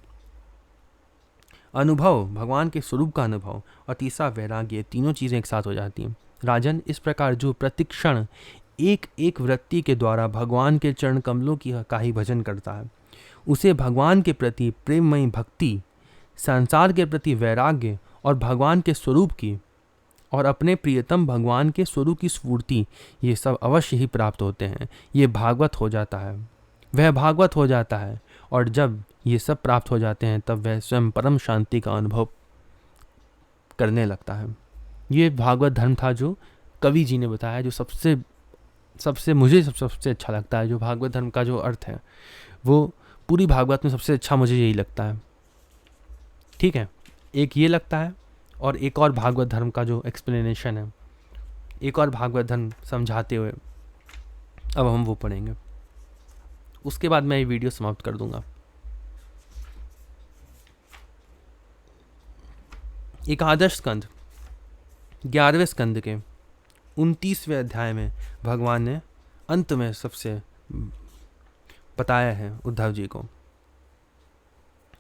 अनुभव, भगवान के स्वरूप का अनुभव और तीसरा वैराग्य, तीनों चीज़ें एक साथ हो जाती हैं। राजन, इस प्रकार जो प्रतिक्षण एक एक वृत्ति के द्वारा भगवान के चरण कमलों का ही भजन करता है, उसे भगवान के प्रति प्रेममयी भक्ति, संसार के प्रति वैराग्य और भगवान के स्वरूप की और अपने प्रियतम भगवान के स्वरूप की स्फूर्ति, ये सब अवश्य ही प्राप्त होते हैं। ये भागवत हो जाता है, वह भागवत हो जाता है। और जब ये सब प्राप्त हो जाते हैं तब वह स्वयं परम शांति का अनुभव करने लगता है। ये भागवत धर्म था जो कवि जी ने बताया, जो मुझे सबसे अच्छा लगता है। जो भागवत धर्म का जो अर्थ है वो पूरी भागवत में सबसे अच्छा मुझे यही लगता है। ठीक है, एक ये लगता है और एक और भागवत धर्म का जो एक्सप्लेनेशन है, एक और भागवत धर्म समझाते हुए अब हम वो पढ़ेंगे। उसके बाद मैं ये वीडियो समाप्त कर दूंगा। एकादश स्कंद 11वें स्कंद के 29वें अध्याय में भगवान ने अंत में सबसे बताया है उद्धव जी को।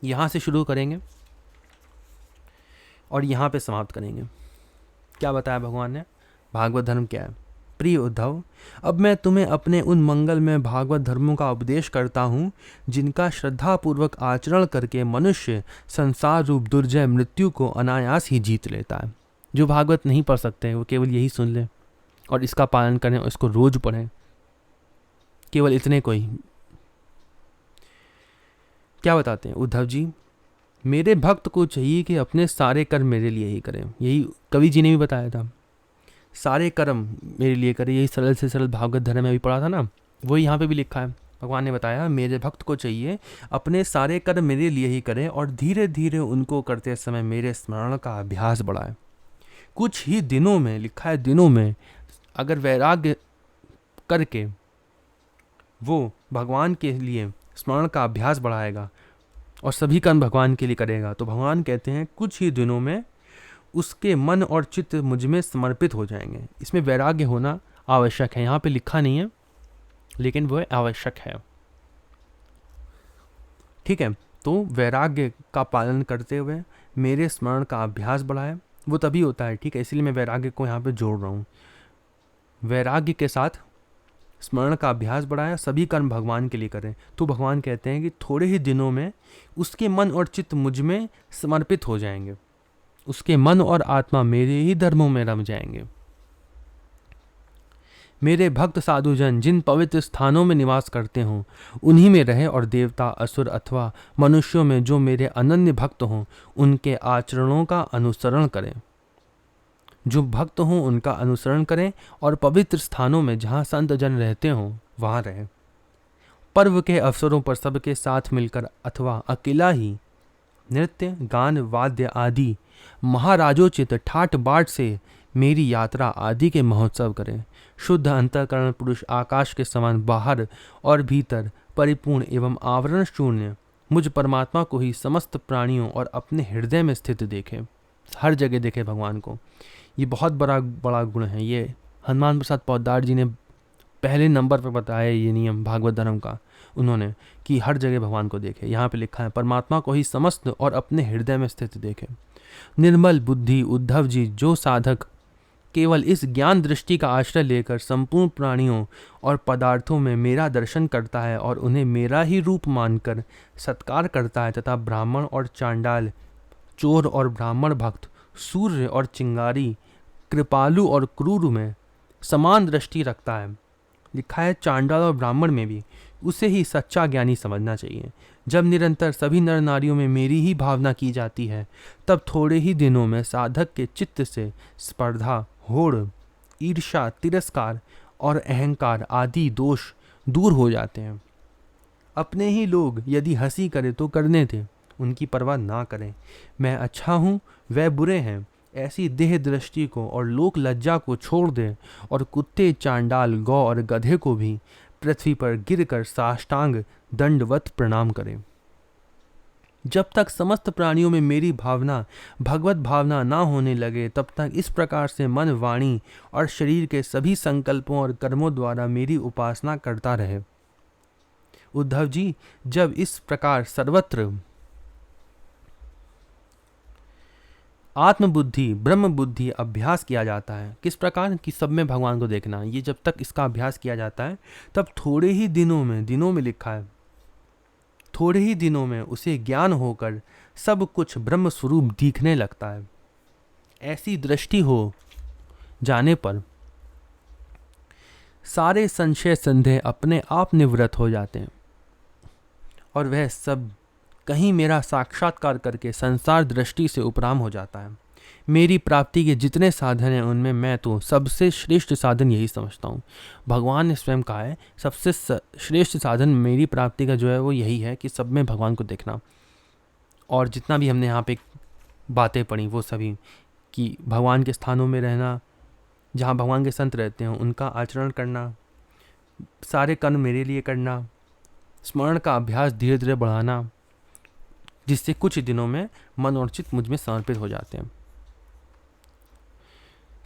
यहाँ से शुरू करेंगे और यहाँ पे समाप्त करेंगे। क्या बताया भगवान ने? भागवत धर्म क्या है? प्रिय उद्धव, अब मैं तुम्हें अपने उन मंगलमय भागवत धर्मों का उपदेश करता हूँ जिनका श्रद्धापूर्वक आचरण करके मनुष्य संसार रूप दुर्जय मृत्यु को अनायास ही जीत लेता है। जो भागवत नहीं पढ़ सकते वो केवल यही सुन लें और इसका पालन करें और इसको रोज पढ़ें, केवल इतने को ही। क्या बताते हैं उद्धव जी? मेरे भक्त को चाहिए कि अपने सारे कर्म मेरे लिए ही करें। यही कवि जी ने भी बताया था, सारे कर्म मेरे लिए करें। यही सरल से सरल भागवत धर्म में भी पढ़ा था ना, वही यहाँ पे भी लिखा है। भगवान ने बताया मेरे भक्त को चाहिए अपने सारे कर्म मेरे लिए ही करें और धीरे धीरे उनको करते समय मेरे स्मरण का अभ्यास बढ़ाए। कुछ ही दिनों में, लिखा है दिनों में, अगर वैराग्य करके वो भगवान के लिए स्मरण का अभ्यास बढ़ाएगा और सभी कर्म भगवान के लिए करेगा तो भगवान कहते हैं कुछ ही दिनों में उसके मन और चित्त मुझ में समर्पित हो जाएंगे। इसमें वैराग्य होना आवश्यक है। यहाँ पे लिखा नहीं है लेकिन वह आवश्यक है। ठीक है, तो वैराग्य का पालन करते हुए मेरे स्मरण का अभ्यास बढ़ाए, वो तभी होता है। ठीक है, इसलिए मैं वैराग्य को यहाँ पे जोड़ रहा हूँ। वैराग्य के साथ स्मरण का अभ्यास बढ़ाया, सभी कर्म भगवान के लिए करें। तो भगवान कहते हैं कि थोड़े ही दिनों में उसके मन और चित्त मुझ में समर्पित हो जाएंगे, उसके मन और आत्मा मेरे ही धर्मों में रम जाएंगे। मेरे भक्त साधुजन जिन पवित्र स्थानों में निवास करते हों उन्हीं में रहे और देवता, असुर अथवा मनुष्यों में जो मेरे अनन्य भक्त हों उनके आचरणों का अनुसरण करें। जो भक्त हों उनका अनुसरण करें और पवित्र स्थानों में जहाँ संत जन रहते हों वहाँ रहें। पर्व के अवसरों पर सबके साथ मिलकर अथवा अकेला ही नृत्य, गान, वाद्य आदि महाराजोचित ठाट बाट से मेरी यात्रा आदि के महोत्सव करें। शुद्ध अंतःकरण पुरुष आकाश के समान बाहर और भीतर परिपूर्ण एवं आवरण शून्य मुझ परमात्मा को ही समस्त प्राणियों और अपने हृदय में स्थित देखे। हर जगह देखे भगवान को। ये बहुत बड़ा बड़ा गुण है। ये हनुमान प्रसाद पोद्दार जी ने पहले नंबर पर बताया ये नियम भागवत धर्म का, उन्होंने, कि हर जगह भगवान को देखे। यहाँ पे लिखा है परमात्मा को ही समस्त और अपने हृदय में स्थित देखे। निर्मल बुद्धि उद्धव जी, जो साधक केवल इस ज्ञान दृष्टि का आश्रय लेकर संपूर्ण प्राणियों और पदार्थों में मेरा दर्शन करता है और उन्हें मेरा ही रूप मानकर सत्कार करता है, तथा ब्राह्मण और चांडाल, चोर और ब्राह्मण भक्त, सूर्य और चिंगारी, कृपालु और क्रूर में समान दृष्टि रखता है। लिखा है चांडाल और ब्राह्मण में भी उसे ही सच्चा ज्ञानी समझना चाहिए। जब निरंतर सभी नर नारियों में मेरी ही भावना की जाती है, तब थोड़े ही दिनों में साधक के चित्त से स्पर्धा, होड़, ईर्ष्या, तिरस्कार और अहंकार आदि दोष दूर हो जाते हैं। अपने ही लोग यदि हंसी करे तो करने दें, उनकी परवाह ना करें। मैं अच्छा हूँ, वह बुरे हैं, ऐसी देह दृष्टि को और लोक लज्जा को छोड़ दें और कुत्ते, चांडाल, गौ और गधे को भी पृथ्वी पर गिरकर साष्टांग दंडवत प्रणाम करें। जब तक समस्त प्राणियों में मेरी भावना, भगवत भावना ना होने लगे, तब तक इस प्रकार से मन, वाणी और शरीर के सभी संकल्पों और कर्मों द्वारा मेरी उपासना करता रहे। उद्धव जी, जब इस प्रकार सर्वत्र आत्मबुद्धि, ब्रह्म बुद्धि अभ्यास किया जाता है, किस प्रकार कि सब में भगवान को देखना, ये जब तक इसका अभ्यास किया जाता है, तब थोड़े ही दिनों में लिखा है, थोड़े ही दिनों में उसे ज्ञान होकर सब कुछ ब्रह्म स्वरूप दिखने लगता है। ऐसी दृष्टि हो जाने पर सारे संशय संदेह अपने आप निवृत्त हो जाते हैं और वह सब कहीं मेरा साक्षात्कार करके संसार दृष्टि से उपराम हो जाता है। मेरी प्राप्ति के जितने साधन हैं उनमें मैं तो सबसे श्रेष्ठ साधन यही समझता हूँ। भगवान ने स्वयं कहा है सबसे श्रेष्ठ साधन मेरी प्राप्ति का जो है वो यही है कि सब में भगवान को देखना। और जितना भी हमने यहाँ पे बातें पढ़ी वो सभी कि भगवान के स्थानों में रहना, जहाँ भगवान के संत रहते हैं उनका आचरण करना, सारे कर्म मेरे लिए करना, स्मरण का अभ्यास धीरे धीरे बढ़ाना, जिससे कुछ दिनों में मन और चित्त मुझ में समर्पित हो जाते हैं।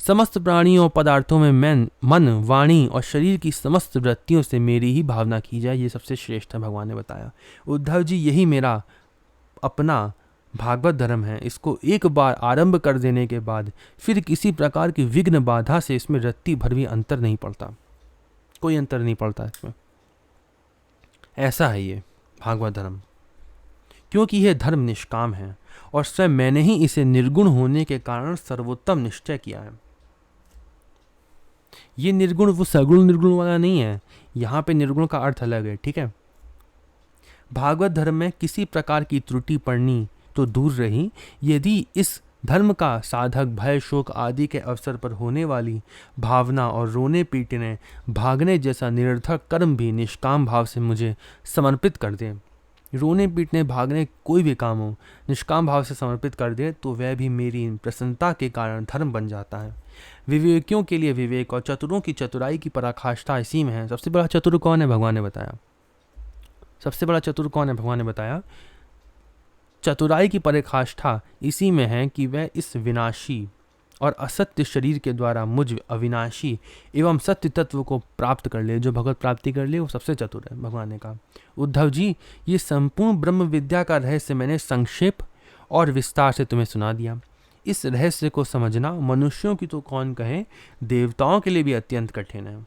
समस्त प्राणियों और पदार्थों में मन, वाणी और शरीर की समस्त वृत्तियों से मेरी ही भावना की जाए, ये सबसे श्रेष्ठ है, भगवान ने बताया। उद्धव जी, यही मेरा अपना भागवत धर्म है। इसको एक बार आरंभ कर देने के बाद फिर किसी प्रकार की विघ्न बाधा से इसमें रत्ती भर भी अंतर नहीं पड़ता, कोई अंतर नहीं पड़ता इसमें। ऐसा है ये भागवत धर्म, क्योंकि यह धर्म निष्काम है और स्वयं मैंने ही इसे निर्गुण होने के कारण सर्वोत्तम निश्चय किया है। ये निर्गुण वो सगुण निर्गुण वाला नहीं है, यहाँ पे निर्गुण का अर्थ अलग है, ठीक है। भागवत धर्म में किसी प्रकार की त्रुटि पड़नी तो दूर रही, यदि इस धर्म का साधक भय, शोक आदि के अवसर पर होने वाली भावना और रोने पीटने, भागने जैसा निरर्थक कर्म भी निष्काम भाव से मुझे समर्पित कर दे। रोने पीटने, भागने कोई भी काम हो निष्काम भाव से समर्पित कर दे तो वह भी मेरी प्रसन्नता के कारण धर्म बन जाता है। विवेकियों के लिए विवेक और चतुरों की चतुराई की पराकाष्ठा इसी में है। सबसे बड़ा चतुर कौन है? भगवान ने बताया। सबसे बड़ा चतुर कौन है? भगवान ने बताया चतुराई की पराकाष्ठा इसी में है कि वह इस विनाशी और असत्य शरीर के द्वारा मुझ अविनाशी एवं सत्य तत्व को प्राप्त कर ले। जो भगवत प्राप्ति कर ले वो सबसे चतुर है, भगवान ने कहा। उद्धव जी, ये संपूर्ण ब्रह्म विद्या का रहस्य मैंने संक्षेप और विस्तार से तुम्हें सुना दिया। इस रहस्य को समझना मनुष्यों की तो कौन कहे, देवताओं के लिए भी अत्यंत कठिन है।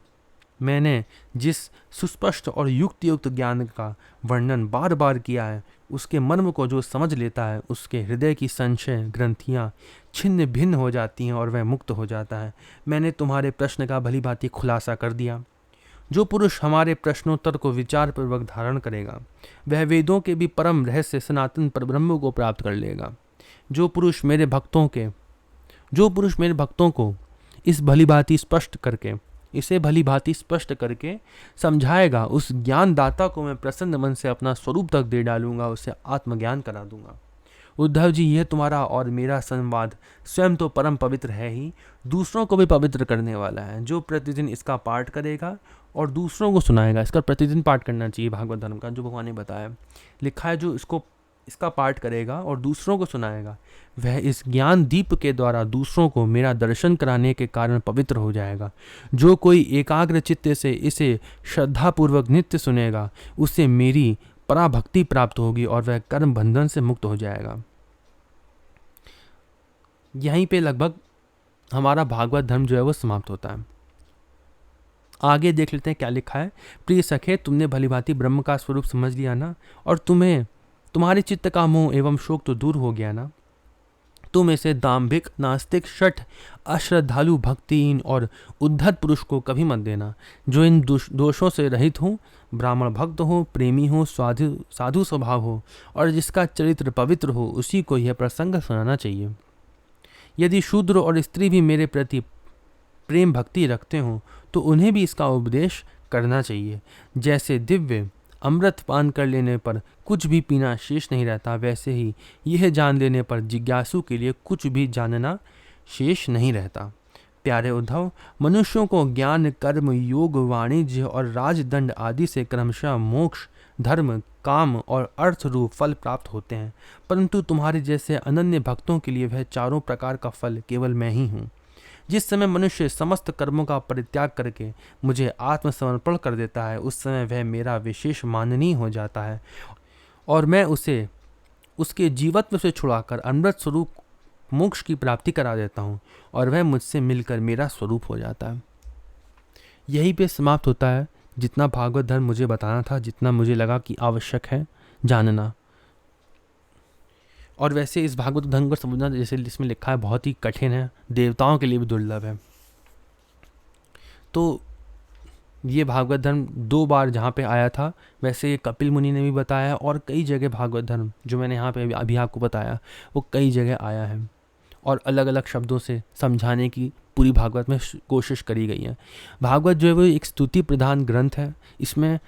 मैंने जिस सुस्पष्ट और युक्त ज्ञान का वर्णन बार बार किया है, उसके मर्म को जो समझ लेता है उसके हृदय की संशय ग्रंथियाँ छिन्न भिन्न हो जाती हैं और वह मुक्त हो जाता है। मैंने तुम्हारे प्रश्न का भली भांति खुलासा कर दिया। जो पुरुष हमारे प्रश्नोत्तर को विचार पूर्वक धारण करेगा वह वेदों के भी परम रहस्य सनातन परब्रह्म को प्राप्त कर लेगा। जो पुरुष मेरे भक्तों को इसे भली भांति स्पष्ट करके समझाएगा, उस ज्ञानदाता को मैं प्रसन्न मन से अपना स्वरूप तक दे डालूंगा, उसे आत्मज्ञान करा दूंगा। उद्धव जी, यह तुम्हारा और मेरा संवाद स्वयं तो परम पवित्र है ही, दूसरों को भी पवित्र करने वाला है। जो प्रतिदिन इसका पाठ करेगा और दूसरों को सुनाएगा, इसका प्रतिदिन पाठ करना चाहिए भागवत धर्म का, जो भगवान ने बताया। लिखा है जो इसको इसका पाठ करेगा और दूसरों को सुनाएगा, वह इस ज्ञान दीप के द्वारा दूसरों को मेरा दर्शन कराने के कारण पवित्र हो जाएगा। जो कोई एकाग्र चित्त से इसे श्रद्धापूर्वक नित्य सुनेगा, उसे मेरी पराभक्ति प्राप्त होगी और वह कर्म बंधन से मुक्त हो जाएगा। यहीं पे लगभग हमारा भागवत धर्म जो है वो समाप्त होता है। आगे देख लेते हैं क्या लिखा है। प्रिय सखे, तुमने भलीभांति ब्रह्म का स्वरूप समझ लिया ना, और तुम्हारे चित्त का मोह एवं शोक तो दूर हो गया ना। तुम इसे दाम्भिक, नास्तिक, शठ, अश्रद्धालु, भक्तिहीन और उद्धत पुरुष को कभी मत देना। जो इन दोषों से रहित हो, ब्राह्मण भक्त हो, प्रेमी हो, साधु स्वभाव हो और जिसका चरित्र पवित्र हो, उसी को यह प्रसंग सुनाना चाहिए। यदि शूद्र और स्त्री भी मेरे प्रति प्रेम भक्ति रखते हो तो उन्हें भी इसका उपदेश करना चाहिए। जैसे दिव्य अमृत पान कर लेने पर कुछ भी पीना शेष नहीं रहता, वैसे ही यह जान लेने पर जिज्ञासु के लिए कुछ भी जानना शेष नहीं रहता। प्यारे उद्धव, मनुष्यों को ज्ञान, कर्म, योग, वाणिज्य और राजदंड आदि से क्रमशः मोक्ष, धर्म, काम और अर्थ रूप फल प्राप्त होते हैं, परंतु तुम्हारे जैसे अनन्य भक्तों के लिए वह चारों प्रकार का फल केवल मैं ही हूँ। जिस समय मनुष्य समस्त कर्मों का परित्याग करके मुझे आत्मसमर्पण कर देता है, उस समय वह मेरा विशेष माननीय हो जाता है और मैं उसे उसके जीवत्व से छुड़ाकर अमृत स्वरूप मोक्ष की प्राप्ति करा देता हूँ और वह मुझसे मिलकर मेरा स्वरूप हो जाता है। यहीं पे समाप्त होता है जितना भागवत धर्म मुझे बताना था, जितना मुझे लगा कि आवश्यक है जानना। और वैसे इस भागवत धर्म को समझना, जैसे इसमें लिखा है, बहुत ही कठिन है, देवताओं के लिए भी दुर्लभ है। तो ये भागवत धर्म 2 बार जहाँ पे आया था, वैसे ये कपिल मुनि ने भी बताया और कई जगह भागवत धर्म जो मैंने यहाँ पे अभी आपको बताया वो कई जगह आया है और अलग अलग शब्दों से समझाने की पूरी भागवत में कोशिश करी गई है। भागवत जो है वो एक स्तुति प्रधान ग्रंथ है। इसमें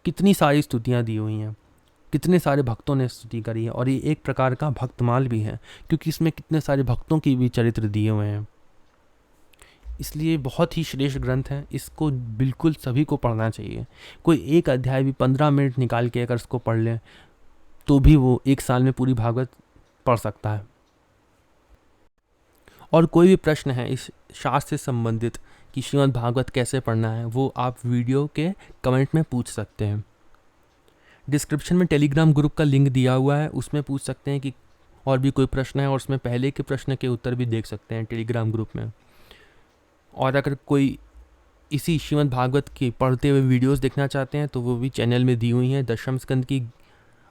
कितनी सारी स्तुतियाँ दी हुई हैं, कितने सारे भक्तों ने स्तुति करी है और ये एक प्रकार का भक्तमाल भी है क्योंकि इसमें कितने सारे भक्तों की भी चरित्र दिए हुए हैं। इसलिए बहुत ही श्रेष्ठ ग्रंथ है, इसको बिल्कुल सभी को पढ़ना चाहिए। कोई एक अध्याय भी 15 मिनट निकाल के अगर इसको पढ़ ले तो भी वो 1 साल में पूरी भागवत पढ़ सकता है। और कोई भी प्रश्न है इस शास्त्र से संबंधित कि श्रीमद् भागवत कैसे पढ़ना है, वो आप वीडियो के कमेंट में पूछ सकते हैं। डिस्क्रिप्शन में टेलीग्राम ग्रुप का लिंक दिया हुआ है, उसमें पूछ सकते हैं कि और भी कोई प्रश्न है और उसमें पहले के प्रश्न के उत्तर भी देख सकते हैं टेलीग्राम ग्रुप में। और अगर कोई इसी श्रीमद् भागवत की पढ़ते हुए वीडियोस देखना चाहते हैं तो वो भी चैनल में दी हुई हैं। 10वें स्कंद की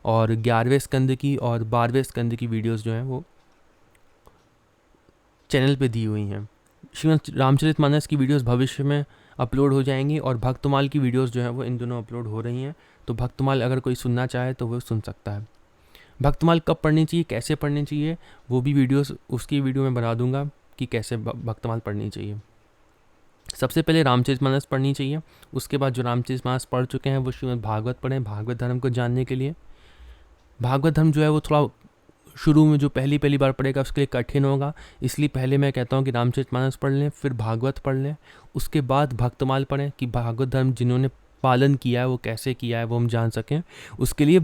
और 11वें स्कंद की और 12वें स्कंद की वीडियोस जो हैं वो चैनल पे दी हुई हैं। श्रीमद् रामचरितमानस की वीडियोस भविष्य में अपलोड हो जाएंगी और भक्तमाल की वीडियोस जो हैं वो इन दोनों अपलोड हो रही हैं। तो भक्तमाल अगर कोई सुनना चाहे तो वो सुन सकता है। भक्तमाल कब पढ़नी चाहिए, कैसे पढ़नी चाहिए, वो भी वीडियोस उसकी वीडियो में बना दूंगा कि कैसे भक्तमाल पढ़नी चाहिए। सबसे पहले रामचरितमानस पढ़नी चाहिए, उसके बाद जो रामचरितमानस पढ़ चुके हैं वो श्रीमद् भागवत पढ़ें भागवत धर्म को जानने के लिए। भागवत धर्म जो है वो थोड़ा शुरू में जो पहली बार पढ़ेगा उसके लिए कठिन होगा, इसलिए पहले मैं कहता हूँ कि रामचरितमानस पढ़ लें, फिर भागवत पढ़ लें, उसके बाद भक्तमाल पढ़ें कि भागवत धर्म जिन्होंने पालन किया है वो कैसे किया है वो हम जान सकें। उसके लिए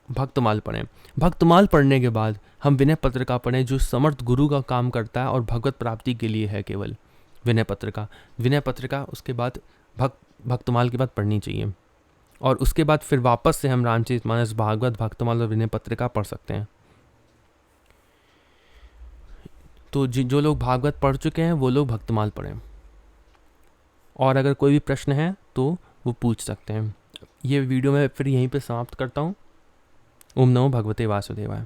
भक्तमाल पढ़ें। भक्तमाल पढ़ने के बाद हम विनय पत्रिका पढ़ें जो समर्थ गुरु का काम करता है और भगवत प्राप्ति के लिए है केवल विनय पत्रिका उसके बाद भक्तमाल के बाद पढ़नी चाहिए। और उसके बाद फिर वापस से हम रामचरितमानस, भागवत, भक्तमाल और विनय पत्रिका पढ़ सकते हैं। तो जो लोग भागवत पढ़ चुके हैं वो लोग भक्तमाल पढ़ें और अगर कोई भी प्रश्न है तो वो पूछ सकते हैं। ये वीडियो मैं फिर यहीं पे समाप्त करता हूँ। ओम नमो भगवते वासुदेवाय।